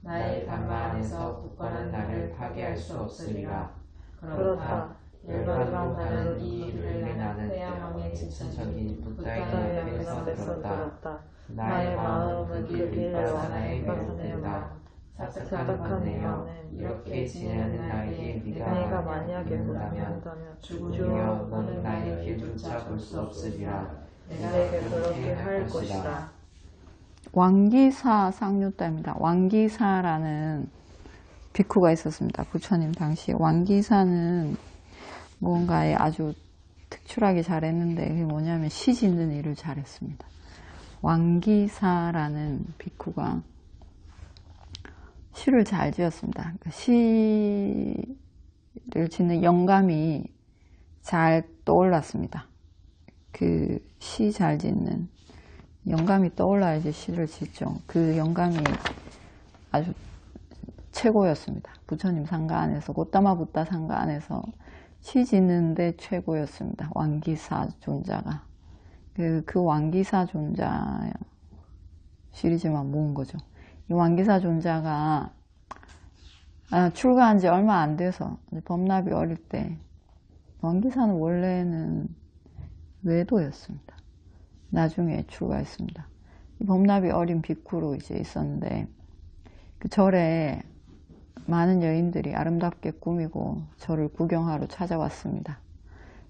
나의 담마 안에서 굳건한 나를 파괴할 수 없으리라. 그렇다. 열반으로 가는 이 일을 나는 태양왕의 친척인 붓다의 옆에서 들었다. 나의 마음은 그 빗바사나에 매혹된다. 착각한 내여 이렇게 지내는 나에게 네가 만약에 묻는다면 죽으며 너는 나의 길조차 볼 수 없으리라. 내게 그렇게 할 것이다. 왕기사 쌍유다입니다. 왕기사라는 비쿠가 있었습니다. 부처님 당시 왕기사는 뭔가에 아주 특출하게 잘했는데 그게 뭐냐면 시 짓는 일을 잘했습니다. 왕기사라는 비쿠가 시를 잘 지었습니다. 시를 짓는 영감이 잘 떠올랐습니다. 그 시 잘 짓는 영감이 떠올라야지 시를 짓죠. 그 영감이 아주 최고였습니다. 부처님 상가 안에서, 고타마 붓다 상가 안에서 시 짓는데 최고였습니다. 왕기사 존자가. 그 왕기사 존자 시리즈만 모은 거죠. 이 왕기사 존자가 출가한 지 얼마 안 돼서 법납이 어릴 때, 왕기사는 원래는 외도였습니다. 나중에 출가했습니다. 이 법납이 어린 비쿠로 이제 있었는데 그 절에 많은 여인들이 아름답게 꾸미고 저를 구경하러 찾아왔습니다.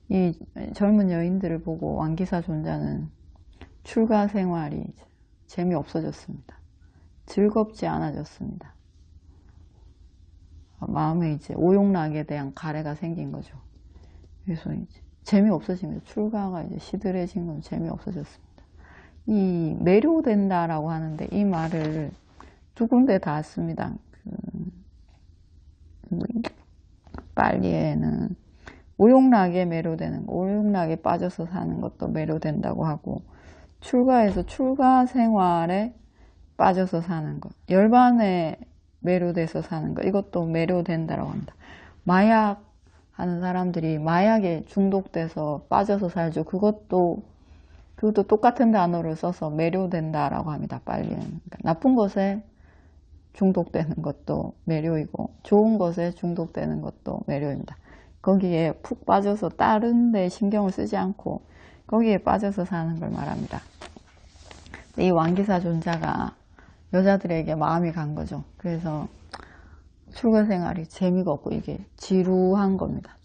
이 젊은 여인들을 보고 왕기사 존자는 출가 생활이 재미없어졌습니다. 즐겁지 않아졌습니다. 마음에 이제 오용락에 대한 가래가 생긴 거죠. 그래서 이제 재미없어집니다. 출가가 이제 시들해진 건 재미없어졌습니다. 이 매료된다라고 하는데 이 말을 두 군데 다 씁니다. 빨리에는 오용락에 매료되는 거, 오용락에 빠져서 사는 것도 매료된다고 하고, 출가에서 출가 생활에 빠져서 사는 것, 열반에 매료돼서 사는 것, 이것도 매료된다라고 합니다. 마약 하는 사람들이 마약에 중독돼서 빠져서 살죠. 그것도 똑같은 단어를 써서 매료된다라고 합니다. 빨리에는. 그러니까 나쁜 것에 중독되는 것도 매료이고 좋은 것에 중독되는 것도 매료입니다. 거기에 푹 빠져서 다른 데 신경을 쓰지 않고 거기에 빠져서 사는 걸 말합니다. 이 왕기사 존자가 여자들에게 마음이 간 거죠. 그래서 출가 생활이 재미가 없고 이게 지루한 겁니다.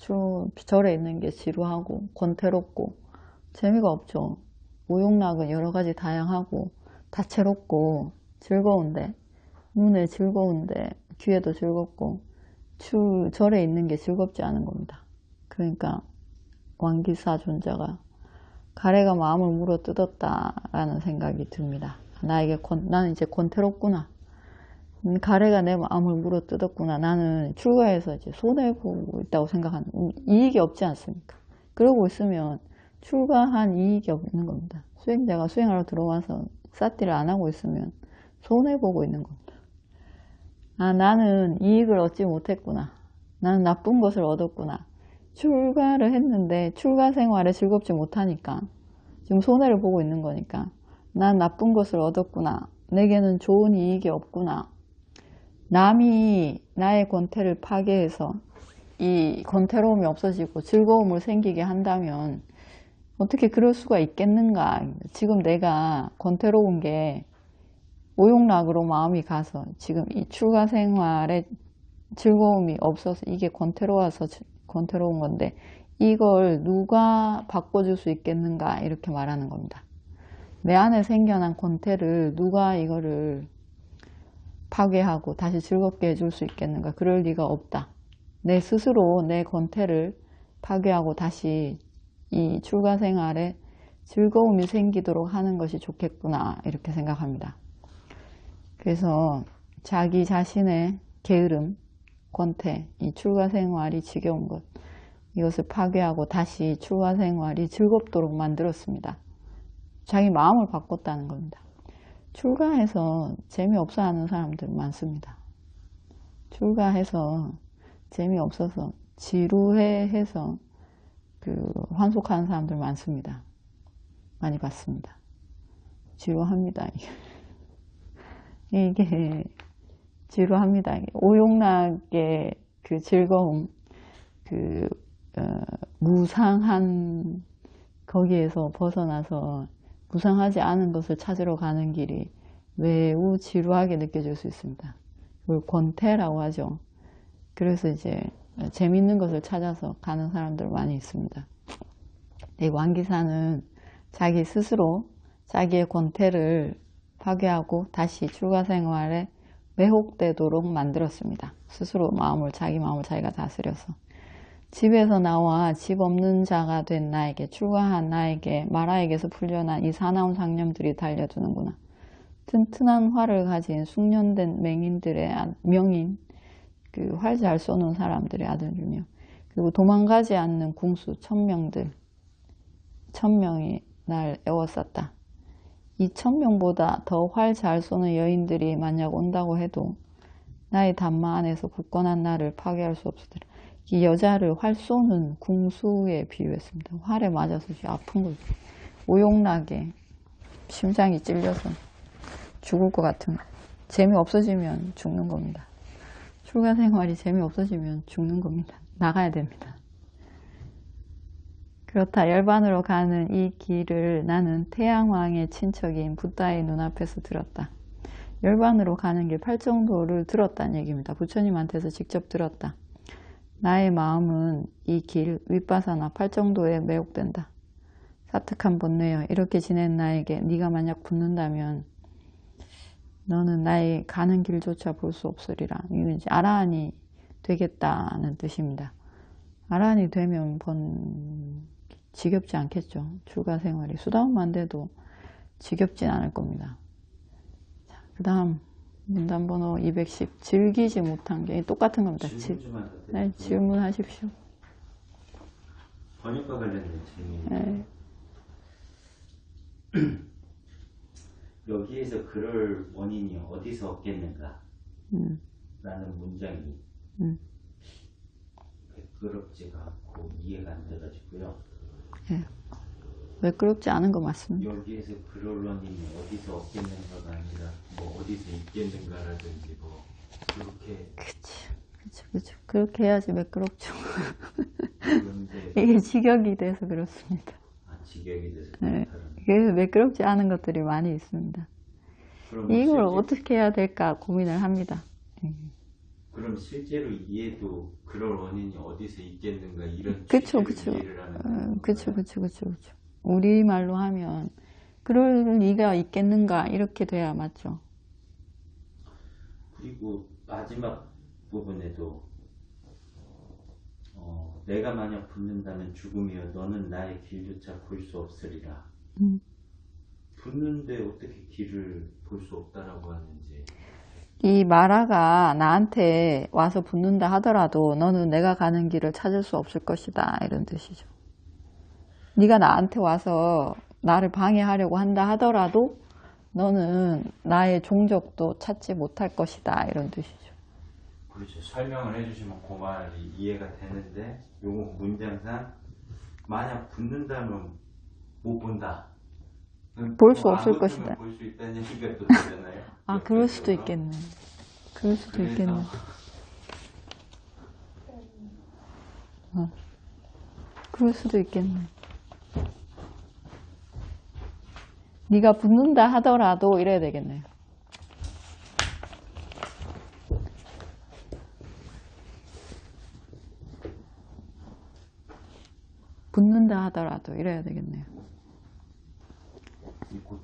절에 있는 게 지루하고 권태롭고 재미가 없죠. 오용락은 여러 가지 다양하고 다채롭고 즐거운데, 눈에 즐거운데 귀에도 즐겁고 절에 있는 게 즐겁지 않은 겁니다. 그러니까 왕기사 존자가 가래가 마음을 물어 뜯었다라는 생각이 듭니다. 나는 이제 권태롭구나. 가래가 내 마음을 물어 뜯었구나. 나는 출가해서 이제 손해보고 있다고 생각하는, 이익이 없지 않습니까? 그러고 있으면 출가한 이익이 없는 겁니다. 수행자가 수행하러 들어와서 삿띠를 안 하고 있으면 손해보고 있는 겁니다. 나는 이익을 얻지 못했구나. 나는 나쁜 것을 얻었구나. 출가를 했는데 출가 생활에 즐겁지 못하니까 지금 손해를 보고 있는 거니까 난 나쁜 것을 얻었구나. 내게는 좋은 이익이 없구나. 남이 나의 권태를 파괴해서 이 권태로움이 없어지고 즐거움을 생기게 한다면 어떻게 그럴 수가 있겠는가. 지금 내가 권태로운 게 오용락으로 마음이 가서 지금 이 출가 생활에 즐거움이 없어서 이게 권태로워서 권태로운 건데 이걸 누가 바꿔줄 수 있겠는가 이렇게 말하는 겁니다. 내 안에 생겨난 권태를 누가 이거를 파괴하고 다시 즐겁게 해줄 수 있겠는가? 그럴 리가 없다. 내 스스로 내 권태를 파괴하고 다시 이 출가 생활에 즐거움이 생기도록 하는 것이 좋겠구나 이렇게 생각합니다. 그래서 자기 자신의 게으름, 권태, 이 출가 생활이 지겨운 것 이것을 파괴하고 다시 출가 생활이 즐겁도록 만들었습니다. 자기 마음을 바꿨다는 겁니다. 출가해서 재미없어 하는 사람들 많습니다. 출가해서 재미없어서 지루해해서 환속하는 사람들 많습니다. 많이 봤습니다. 지루합니다. 이게 지루합니다. 오용락의 그 즐거움, 무상한 거기에서 벗어나서 무상하지 않은 것을 찾으러 가는 길이 매우 지루하게 느껴질 수 있습니다. 그걸 권태라고 하죠. 그래서 이제 재밌는 것을 찾아서 가는 사람들 많이 있습니다. 이 왕기사는 자기 스스로 자기의 권태를 파괴하고 다시 출가 생활에 매혹되도록 만들었습니다. 스스로 자기 마음을 자기가 다스려서 집에서 나와 집 없는 자가 된 나에게 출가한 나에게 마라에게서 풀려난 이 사나운 상념들이 달려드는구나. 튼튼한 활을 가진 숙련된 맹인들의 명인 활 잘 쏘는 사람들의 아들이며 그리고 도망가지 않는 궁수 1000명들 1000명이 날 애워쌌다. 이 1000명보다 더 활 잘 쏘는 여인들이 만약 온다고 해도 나의 담마 안에서 굳건한 나를 파괴할 수 없으리라. 이 여자를 활 쏘는 궁수에 비유했습니다. 활에 맞아서 아픈 거죠. 오용락에 심장이 찔려서 죽을 것 같은 재미없어지면 죽는 겁니다. 출가 생활이 재미없어지면 죽는 겁니다. 나가야 됩니다. 그렇다. 열반으로 가는 이 길을 나는 태양왕의 친척인 붓다의 눈앞에서 들었다. 열반으로 가는 길 팔정도를 들었다는 얘기입니다. 부처님한테서 직접 들었다. 나의 마음은 이 길 윗바사나 팔정도에 매혹된다. 사특한 번뇌여 이렇게 지낸 나에게 네가 만약 붙는다면 너는 나의 가는 길조차 볼 수 없으리라. 이건 이제 아라한이 되겠다는 뜻입니다. 아라한이 되면 지겹지 않겠죠. 출가 생활이 수다원만 돼도 지겹진 않을 겁니다. 그 다음 문단번호 210 즐기지 못한 게 똑같은 겁니다. 네, 질문하십시오. 번역과 관련된 질문이 네. 여기에서 그럴 원인이 어디서 없겠는가 라는 문장이 매끄럽지가 않고 이해가 안 돼가지고요. 네. 매끄럽지 않은 거 맞습니다. 여기에서 그럴 원인이 어디서 없겠는가가 아니라 뭐 어디서 있겠는가라든지 뭐 그렇게 그쵸. 그렇게 해야지 매끄럽죠. 그런데 이게 직역이 돼서 그렇습니다. 직역이 돼서 네. 그렇다는. 그래서 매끄럽지 않은 것들이 많이 있습니다. 이걸 어떻게 해야 될까 고민을 합니다. 그럼 실제로 이해도 그럴 원인이 어디서 있겠는가 이런 그쵸. 이해를 하는 그쵸. 우리말로 하면 그럴 리가 있겠는가 이렇게 돼야 맞죠. 그리고 마지막 부분에도 내가 만약 붙는다면 죽음이여 너는 나의 길조차 볼 수 없으리라. 붙는데 어떻게 길을 볼 수 없다라고 하는지. 이 마라가 나한테 와서 붙는다 하더라도 너는 내가 가는 길을 찾을 수 없을 것이다 이런 뜻이죠. 네가 나한테 와서 나를 방해하려고 한다 하더라도 너는 나의 종적도 찾지 못할 것이다 이런 뜻이죠. 그렇죠. 설명을 해주시면 그 말이 이해가 되는데 요 문장상 만약 붙는다면 못 본다. 볼 수 없을 것이다. 볼 수 있다는 얘기가 또 되잖아요. 아, 그럴 수도 있겠네. 그럴 수도 있겠네. 그럴 수도 있겠네. 네가 붙는다 하더라도 이래야 되겠네요. 붙는다 하더라도 이래야 되겠네요.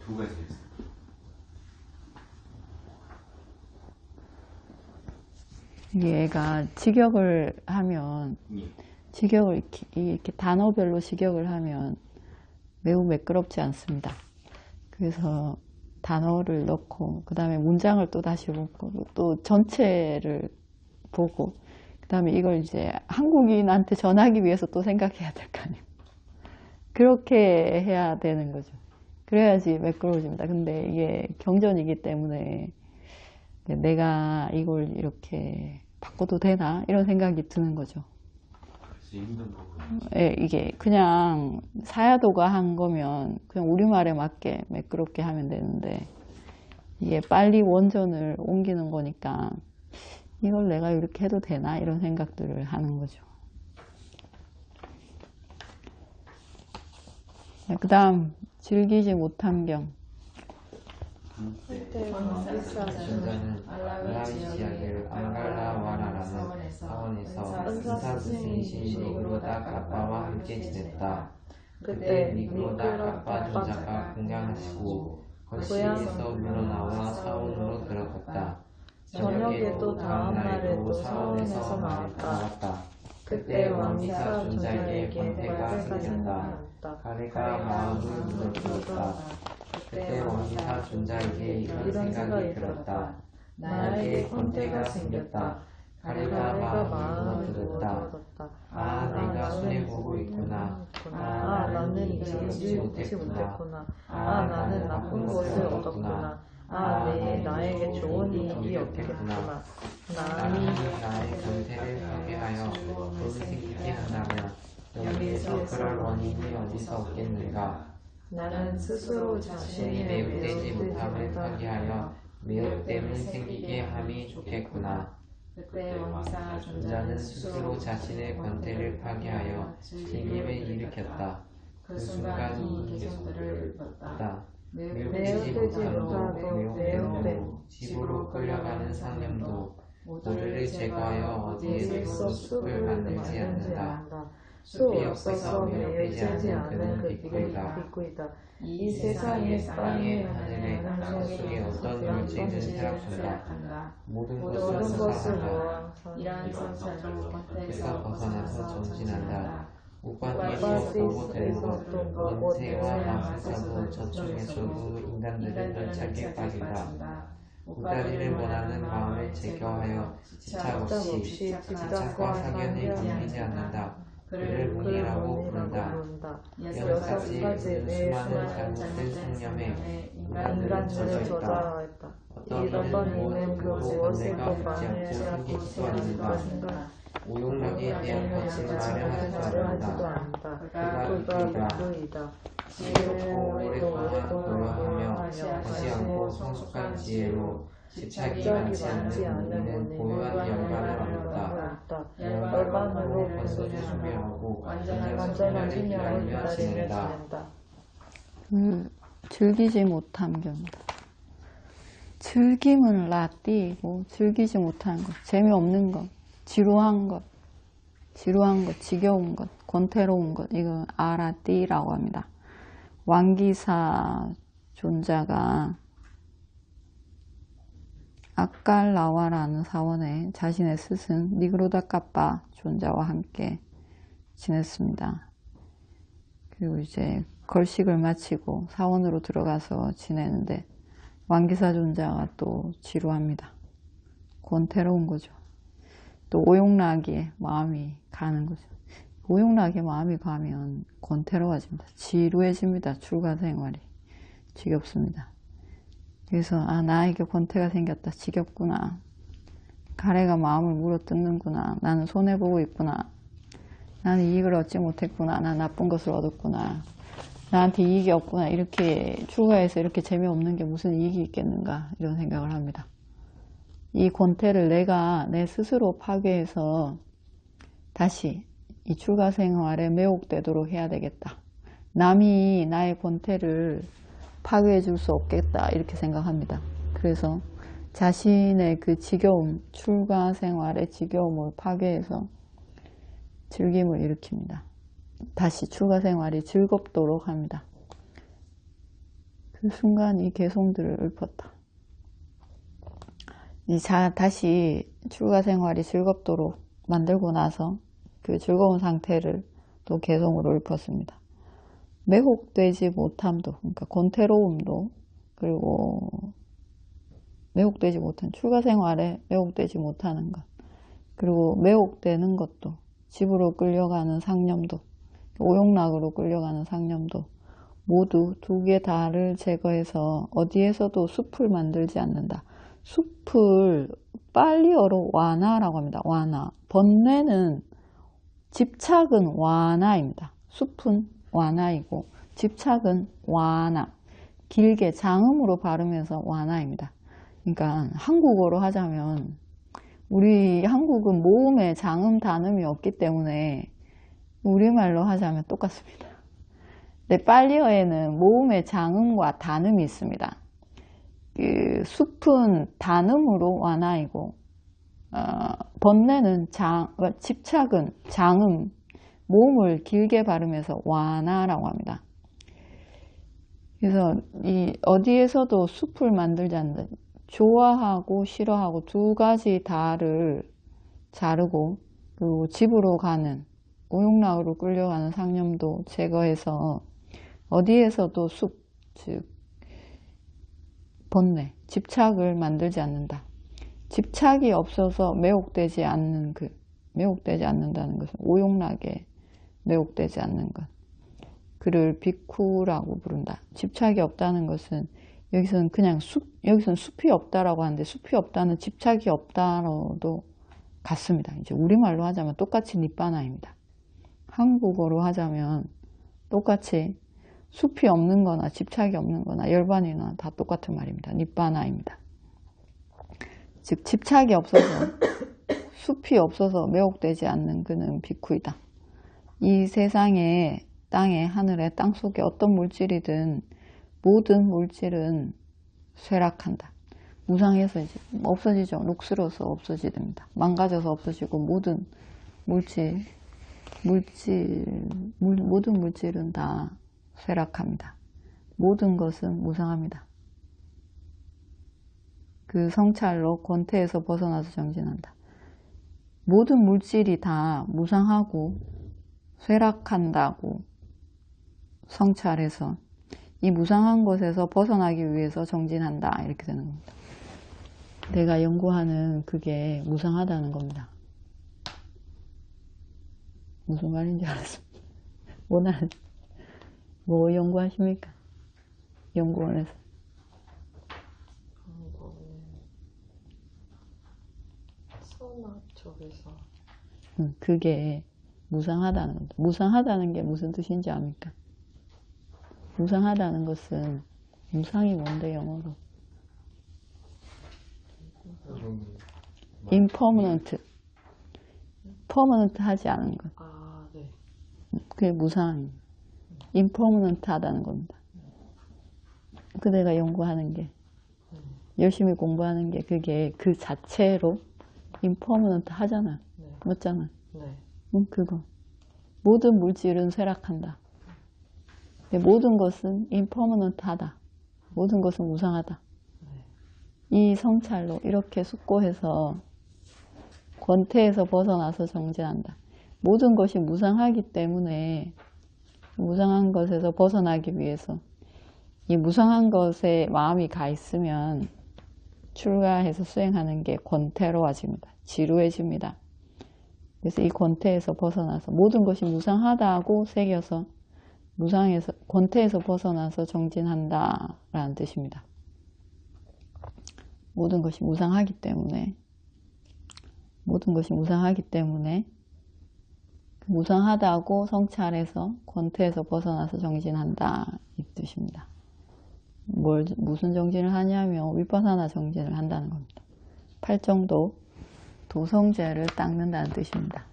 두 가지 있어요. 얘가 직역을 하면 직역을 이렇게 단어별로 직역을 하면 매우 매끄럽지 않습니다. 그래서 단어를 넣고 그 다음에 문장을 또 다시 보고 또 전체를 보고 그 다음에 이걸 이제 한국인한테 전하기 위해서 또 생각해야 될 거 아니에요. 그렇게 해야 되는 거죠. 그래야지 매끄러워집니다. 근데 이게 경전이기 때문에 내가 이걸 이렇게 바꿔도 되나 이런 생각이 드는 거죠. 예, 이게 그냥 사야도가 한 거면 그냥 우리말에 맞게 매끄럽게 하면 되는데 이게 빨리 원전을 옮기는 거니까 이걸 내가 이렇게 해도 되나 이런 생각들을 하는 거죠. 그 다음 즐기지 못한 경. 중자는 알라위 지역을 앙갈라와라라는 사원에서 은사 스승이신 니그로다 가빠와 함께 지냈다. 그때 니그로다 가빠 존자가 공양하시고 거실에서 물러나와 사원으로 들어갔다. 저녁에도 다음 날에도 사원에서 나왔다. 그때 왕기사 존자에게 권태가 생겼다. 가래가 마음을 무너뜨렸다. 그때 왕기사 존자에게 이런 생각이 들었다. 나에게 권태가 생겼다. 가래가 마음을 무너뜨렸다. 아, 내가 손해보고 있구나. 아, 나는 이기지 못했구나. 아, 나는 나쁜 것을 얻었구나. 아, 나에게 좋은 이익이 없겠구나. 나는 나의 권태를 파괴하여 돈을 생기게 한다면 여기에서 그럴 원인이 어디서 없겠는가? 나는 스스로 자신이 매혹되지 못함을 파괴하여 매혹됨을 생기게 함이 좋겠구나. 그때 왕사 존자는 스스로 자신의 권태를 파괴하여 즐김을 일으켰다. 그 순간 이 개성들을 봤다. 매혹되지 못함도 매혹됨도 집으로 끌려가는 상념도 모두를 제거하여 어디에도 숲을 만들지 않는다. 숲이 없어서 매혹되지 않는 그 비구이다. 이 세상의 땅에 하늘에 속에 어떤 물질은 쇠락한다. 모든 것을 모아 이러한 선찰로 권태에서 벗어나서 정진한다. 우관에서 되는 것, 권태와 마음에서도 저쪽에서도 인간들은 열차게 빠진다. 우다리를 원하는 마음을 제거하여 집착 없이 집착과 사견을 옮기지 않는다. 그를 문이라고 부른다. 6가지 수많은 잘못된 성념에 인간들은 젖어 있다. 어떤 이는 그 무엇에도 방해하지 않고 기도한다. 오용락에 대한 거짓말을 하지도 않는다. 그가 누구이다. 지혜롭고 오랫동안 고려하며 다시 않고 성숙한 지혜로 집착이 많지 않는 이는 고요한 열반을 얻는다. 열반으로 번성을 소멸하고 완전한 소멸을 기다리며 지낸다. 즐기지 못한 경우다. 즐김은 라띠고 즐기지 못한 것, 재미없는 것, 지루한 것, 지겨운 것, 권태로운 것, 이건 아라띠라고 합니다. 왕기사 존자가 아깔라와라는 사원에 자신의 스승 니그로다 까빠 존자와 함께 지냈습니다. 그리고 이제 걸식을 마치고 사원으로 들어가서 지내는데 왕기사 존자가 또 지루합니다. 권태로운 거죠. 또 오용락에 마음이 가는 거죠. 오용락에 마음이 가면 권태로워집니다. 지루해집니다. 출가 생활이 지겹습니다. 그래서 나에게 권태가 생겼다. 지겹구나. 가래가 마음을 물어뜯는구나. 나는 손해보고 있구나. 나는 이익을 얻지 못했구나. 난 나쁜 것을 얻었구나. 나한테 이익이 없구나. 이렇게 출가해서 이렇게 재미없는 게 무슨 이익이 있겠는가 이런 생각을 합니다. 이 권태를 내가 내 스스로 파괴해서 다시 이 출가 생활에 매혹되도록 해야 되겠다. 남이 나의 권태를 파괴해 줄 수 없겠다 이렇게 생각합니다. 그래서 자신의 그 지겨움, 출가 생활의 지겨움을 파괴해서 즐김을 일으킵니다. 다시 출가 생활이 즐겁도록 합니다. 그 순간 이 개송들을 읊었다. 다시 출가 생활이 즐겁도록 만들고 나서 그 즐거운 상태를 또 개송으로 읊었습니다. 매혹되지 못함도, 그러니까 권태로움도, 그리고 매혹되지 못한 출가 생활에 매혹되지 못하는 것, 그리고 매혹되는 것도, 집으로 끌려가는 상념도, 오용락으로 끌려가는 상념도 모두 두 개 다를 제거해서 어디에서도 숲을 만들지 않는다. 숲을 빨리어로 완화라고 합니다. 완화. 번뇌는, 집착은 완화입니다. 숲은 완화이고 집착은 완화. 길게 장음으로 발음해서 완화입니다. 그러니까 한국어로 하자면, 우리 한국은 모음에 장음 단음이 없기 때문에 우리말로 하자면 똑같습니다. 근데 빨리어에는 모음에 장음과 단음이 있습니다. 그 숲은 단음으로 완화이고, 번뇌는 집착은 장음, 모음을 길게 발음해서 완화라고 합니다. 그래서 어디에서도 숲을 만들지 않는다. 좋아하고 싫어하고 두 가지 다를 자르고, 그리고 집으로 가는, 오용락으로 끌려가는 상념도 제거해서 어디에서도 숲, 즉 번뇌, 집착을 만들지 않는다. 집착이 없어서 매혹되지 않는다는 것은 오용락에 매혹되지 않는 것. 그를 비쿠라고 부른다. 집착이 없다는 것은, 여기서는 그냥 여기서는 숲이 없다라고 하는데, 숲이 없다는 집착이 없다로도 같습니다. 이제 우리말로 하자면 똑같이 니빠나입니다. 한국어로 하자면 똑같이 숲이 없는 거나 집착이 없는 거나 열반이나 다 똑같은 말입니다. 니빠나입니다. 즉 집착이 없어서, 숲이 없어서 매혹되지 않는 그는 비쿠이다. 이 세상에, 땅에, 하늘에, 땅속에 어떤 물질이든 모든 물질은 쇠락한다. 무상해서 이제 없어지죠. 녹슬어서 없어지됩니다. 망가져서 없어지고, 모든 물질은 다 쇠락합니다. 모든 것은 무상합니다. 그 성찰로 권태에서 벗어나서 정진한다. 모든 물질이 다 무상하고 쇠락한다고 성찰해서 이 무상한 것에서 벗어나기 위해서 정진한다. 이렇게 되는 겁니다. 내가 연구하는 그게 무상하다는 겁니다. 무슨 말인지 알았습니다. 뭐 연구하십니까? 연구원에서. 선악 쪽에서. 그게 무상하다는 겁니다. 무상하다는 게 무슨 뜻인지 압니까? 무상하다는 것은, 무상이 뭔데 영어로? impermanent. permanent 하지 않은 것. 아, 네. 그게 무상입니다. impermanent 하다는 겁니다. 그 내가 연구하는 게, 열심히 공부하는 게, 그게 그 자체로 impermanent 하잖아. 네. 맞잖아. 네. 그거. 모든 물질은 쇠락한다. 모든 것은 impermanent 하다. 모든 것은 무상하다. 이 성찰로 이렇게 숙고해서 권태에서 벗어나서 정진한다. 모든 것이 무상하기 때문에 무상한 것에서 벗어나기 위해서, 이 무상한 것에 마음이 가 있으면 출가해서 수행하는 게 권태로워집니다. 지루해집니다. 그래서 이 권태에서 벗어나서, 모든 것이 무상하다고 새겨서 권태에서 벗어나서 정진한다 라는 뜻입니다. 모든 것이 무상하기 때문에 무상하다고 성찰해서 권태에서 벗어나서 정진한다 이 뜻입니다. 무슨 정진을 하냐면 위파사나 정진을 한다는 겁니다. 팔정도 도성죄를 닦는다는 뜻입니다.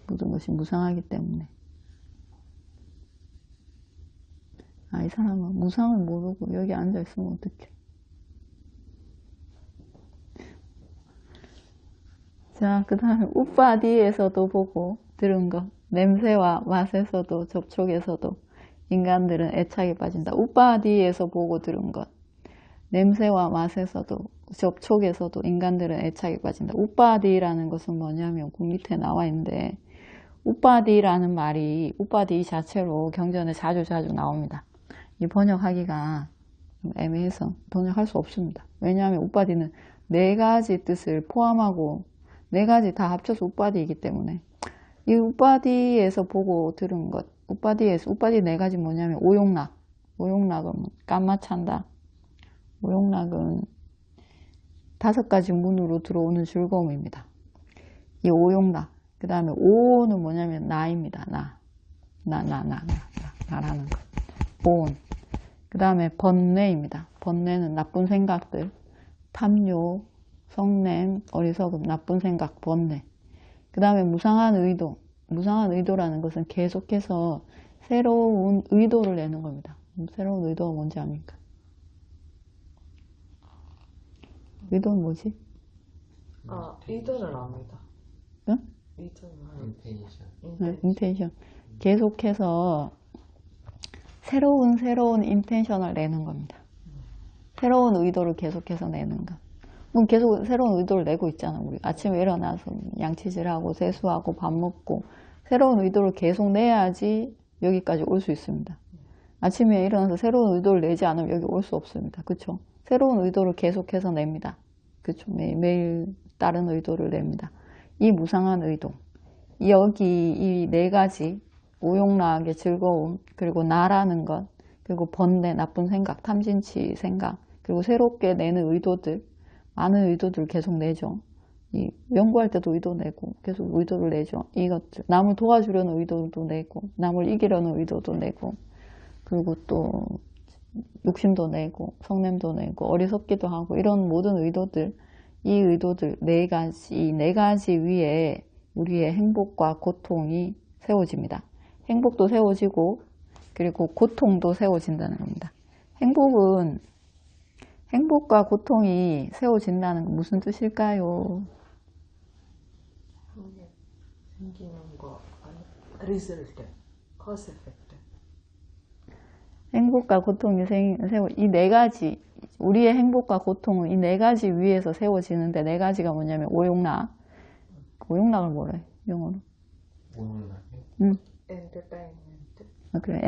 모든 것이 무상하기 때문에. 이 사람은 무상을 모르고 여기 앉아있으면 어떡해. 자, 그 다음에 우파디에서도 보고 들은 거. 냄새와 맛에서도 접촉에서도 인간들은 애착에 빠진다. 우빠디에서 보고 들은 것. 냄새와 맛에서도 접촉에서도 인간들은 애착에 빠진다. 우빠디라는 것은 뭐냐면 그 밑에 나와 있는데 우빠디라는 말이 우빠디 자체로 경전에 자주 나옵니다. 이 번역하기가 애매해서 번역할 수 없습니다. 왜냐하면 우빠디는 네 가지 뜻을 포함하고 네 가지 다 합쳐서 우빠디이기 때문에 이 우빠디에서 보고 들은 것, 우빠디 네 가지 뭐냐면 오용락은 깜마찬다. 오용락은 5가지 문으로 들어오는 즐거움입니다. 이 오용락. 그 다음에 오는 뭐냐면 나입니다. 나라는 것. 오온. 그 다음에 번뇌입니다. 번뇌는 나쁜 생각들, 탐욕, 성냄, 어리석음, 나쁜 생각, 번뇌. 그 다음에 무상한 의도. 무상한 의도라는 것은 계속해서 새로운 의도를 내는 겁니다. 새로운 의도가 뭔지 압니까? 의도는 뭐지? 의도는 압니다. 응? 인텐션. 인텐션. 계속해서 새로운 인텐션을 내는 겁니다. 새로운 의도를 계속해서 내는 것. 그럼 계속 새로운 의도를 내고 있잖아. 우리 아침에 일어나서 양치질하고 세수하고 밥 먹고 새로운 의도를 계속 내야지 여기까지 올 수 있습니다. 아침에 일어나서 새로운 의도를 내지 않으면 여기 올 수 없습니다. 그렇죠? 새로운 의도를 계속해서 냅니다. 그렇죠? 매일 다른 의도를 냅니다. 이 무상한 의도. 여기 이 네 가지 오용락의 즐거움, 그리고 나라는 것, 그리고 번뇌, 나쁜 생각, 탐진치 생각, 그리고 새롭게 내는 의도들, 많은 의도들을 계속 내죠. 이 연구할 때도 의도 내고 계속 의도를 내죠. 이것들 남을 도와주려는 의도도 내고 남을 이기려는 의도도 내고 그리고 또 욕심도 내고 성냄도 내고 어리석기도 하고 이런 모든 의도들, 이 의도들 네 가지 위에 우리의 행복과 고통이 세워집니다. 행복도 세워지고 그리고 고통도 세워진다는 겁니다. 행복과 고통이 세워진다는 건 무슨 뜻일까요? 생기는 거 리즐트, 커스 에펙트. 행복과 고통이 이 네 가지, 우리의 행복과 고통은 이 네 가지 위에서 세워지는데 네 가지가 뭐냐면 오용락. 오용락을 뭐래? 영어로? 오용락이요? 엔터테인먼트. 그래,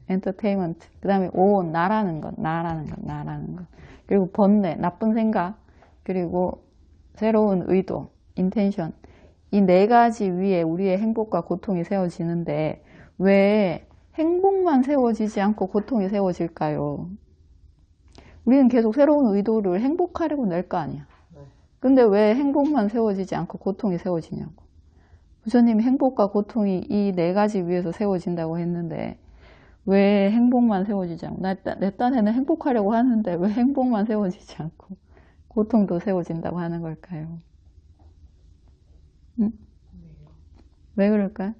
엔터테인먼트. 그 다음에 오온, 나라는 것. 그리고 번뇌, 나쁜 생각. 그리고 새로운 의도, 인텐션. 이 네 가지 위에 우리의 행복과 고통이 세워지는데 왜 행복만 세워지지 않고 고통이 세워질까요? 우리는 계속 새로운 의도를 행복하려고 낼 거 아니야. 근데 왜 행복만 세워지지 않고 고통이 세워지냐고. 부처님이 행복과 고통이 이 네 가지 위에서 세워진다고 했는데 왜 행복만 세워지지 않고 내 딴에는 행복하려고 하는데 왜 행복만 세워지지 않고 고통도 세워진다고 하는 걸까요? 응? 왜 그럴까요?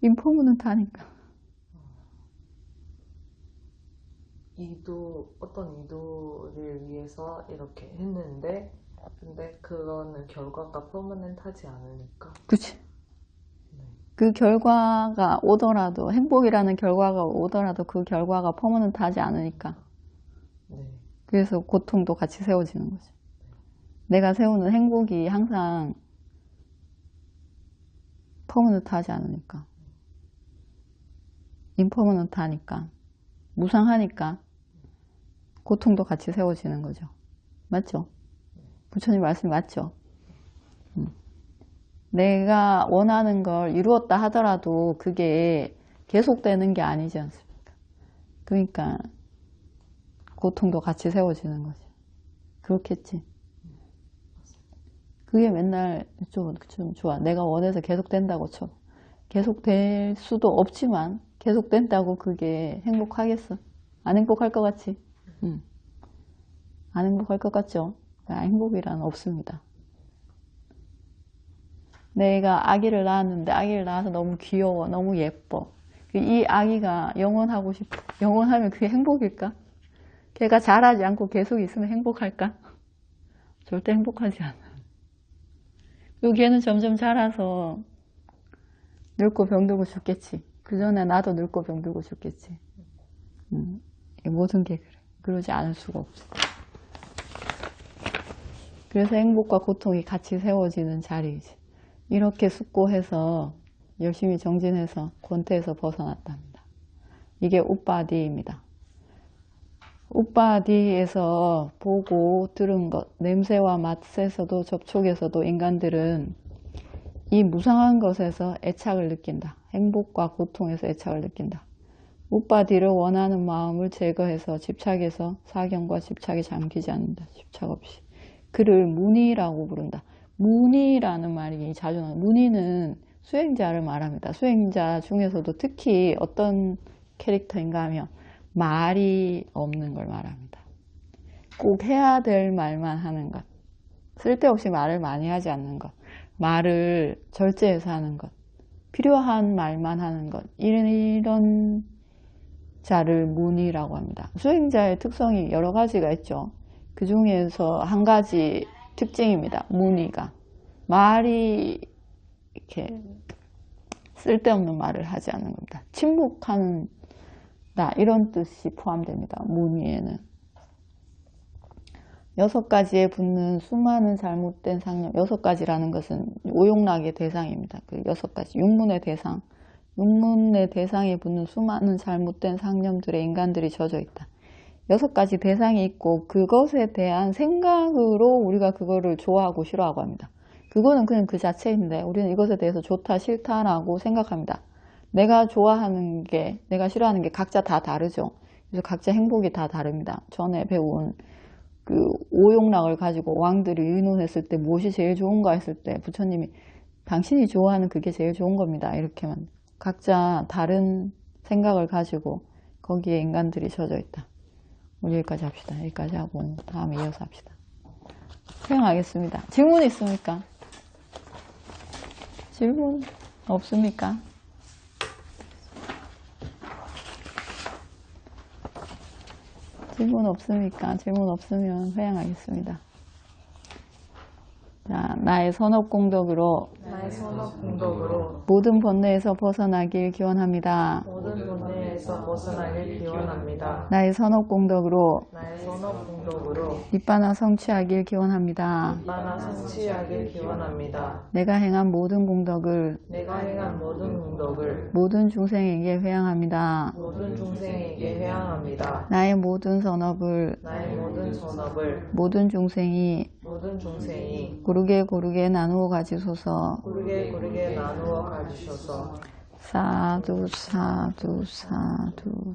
임포문은타니까. 어떤 의도를 위해서 이렇게 했는데 근데 그거는 결과가 퍼머넨트하지 않으니까. 그치. 그 결과가 오더라도 행복이라는 결과가 오더라도 그 결과가 퍼머넌트하지 않으니까. 그래서 고통도 같이 세워지는 거죠. 내가 세우는 행복이 항상 퍼머넌트하지 않으니까. 임퍼머넌트하니까. 무상하니까 고통도 같이 세워지는 거죠. 맞죠? 부처님 말씀이 맞죠? 내가 원하는 걸 이루었다 하더라도 그게 계속되는 게 아니지 않습니까? 그러니까 고통도 같이 세워지는 거죠. 그렇겠지. 그게 맨날 좀 좋아. 내가 원해서 계속된다고 쳐. 계속될 수도 없지만 계속된다고 그게 행복하겠어? 안 행복할 것 같지? 안 행복할 것 같죠? 행복이란 없습니다. 내가 아기를 낳았는데 아기를 낳아서 너무 귀여워, 너무 예뻐. 이 아기가 영원하고 싶어. 영원하면 그게 행복일까? 걔가 자라지 않고 계속 있으면 행복할까? 절대 행복하지 않아. 걔는 점점 자라서 늙고 병들고 죽겠지. 그 전에 나도 늙고 병들고 죽겠지. 모든 게 그래. 그러지 않을 수가 없어. 그래서 행복과 고통이 같이 세워지는 자리이지. 이렇게 숙고해서 열심히 정진해서 권태에서 벗어났답니다. 이게 우빠디입니다. 우빠디에서 보고 들은 것, 냄새와 맛에서도 접촉에서도 인간들은 이 무상한 것에서 애착을 느낀다. 행복과 고통에서 애착을 느낀다. 우빠디를 원하는 마음을 제거해서 집착에서 사경과 집착에 잠기지 않는다. 집착 없이. 그를 무니라고 부른다. 무니라는 말이 자주 나와요. 무니는 수행자를 말합니다. 수행자 중에서도 특히 어떤 캐릭터인가 하면 말이 없는 걸 말합니다. 꼭 해야 될 말만 하는 것. 쓸데없이 말을 많이 하지 않는 것. 말을 절제해서 하는 것. 필요한 말만 하는 것. 이런 자를 무니라고 합니다. 수행자의 특성이 여러 가지가 있죠. 그 중에서 한 가지 특징입니다. 무니가. 말이 이렇게 쓸데없는 말을 하지 않는 겁니다. 침묵하는 이런 뜻이 포함됩니다. 무니에는. 6가지에 붙는 수많은 잘못된 상념. 6가지라는 것은 오용락의 대상입니다. 그 6가지. 육문의 대상. 육문의 대상에 붙는 수많은 잘못된 상념들의 인간들이 젖어 있다. 6가지 대상이 있고 그것에 대한 생각으로 우리가 그거를 좋아하고 싫어하고 합니다. 그거는 그냥 그 자체인데 우리는 이것에 대해서 좋다 싫다라고 생각합니다. 내가 좋아하는 게 내가 싫어하는 게 각자 다 다르죠. 그래서 각자 행복이 다 다릅니다. 전에 배운 그 오용락을 가지고 왕들이 의논했을 때 무엇이 제일 좋은가 했을 때 부처님이 당신이 좋아하는 그게 제일 좋은 겁니다. 이렇게만 각자 다른 생각을 가지고 거기에 인간들이 젖어 있다. 우리 여기까지 합시다. 여기까지 하고 다음에 이어서 합시다. 수행하겠습니다. 질문 있습니까? 질문 없습니까? 질문 없습니까? 질문 없으면 회양하겠습니다. 자, 나의 선업공덕으로 모든 번뇌에서 벗어나길 기원합니다. 나의 선업공덕으로 니빠나 성취하길 기원합니다. 내가 행한 모든 공덕을 모든 중생에게 회양합니다. 나의 모든 선업을 모든 중생이 고르게 나누어 가지소서. 사두 사두 사두.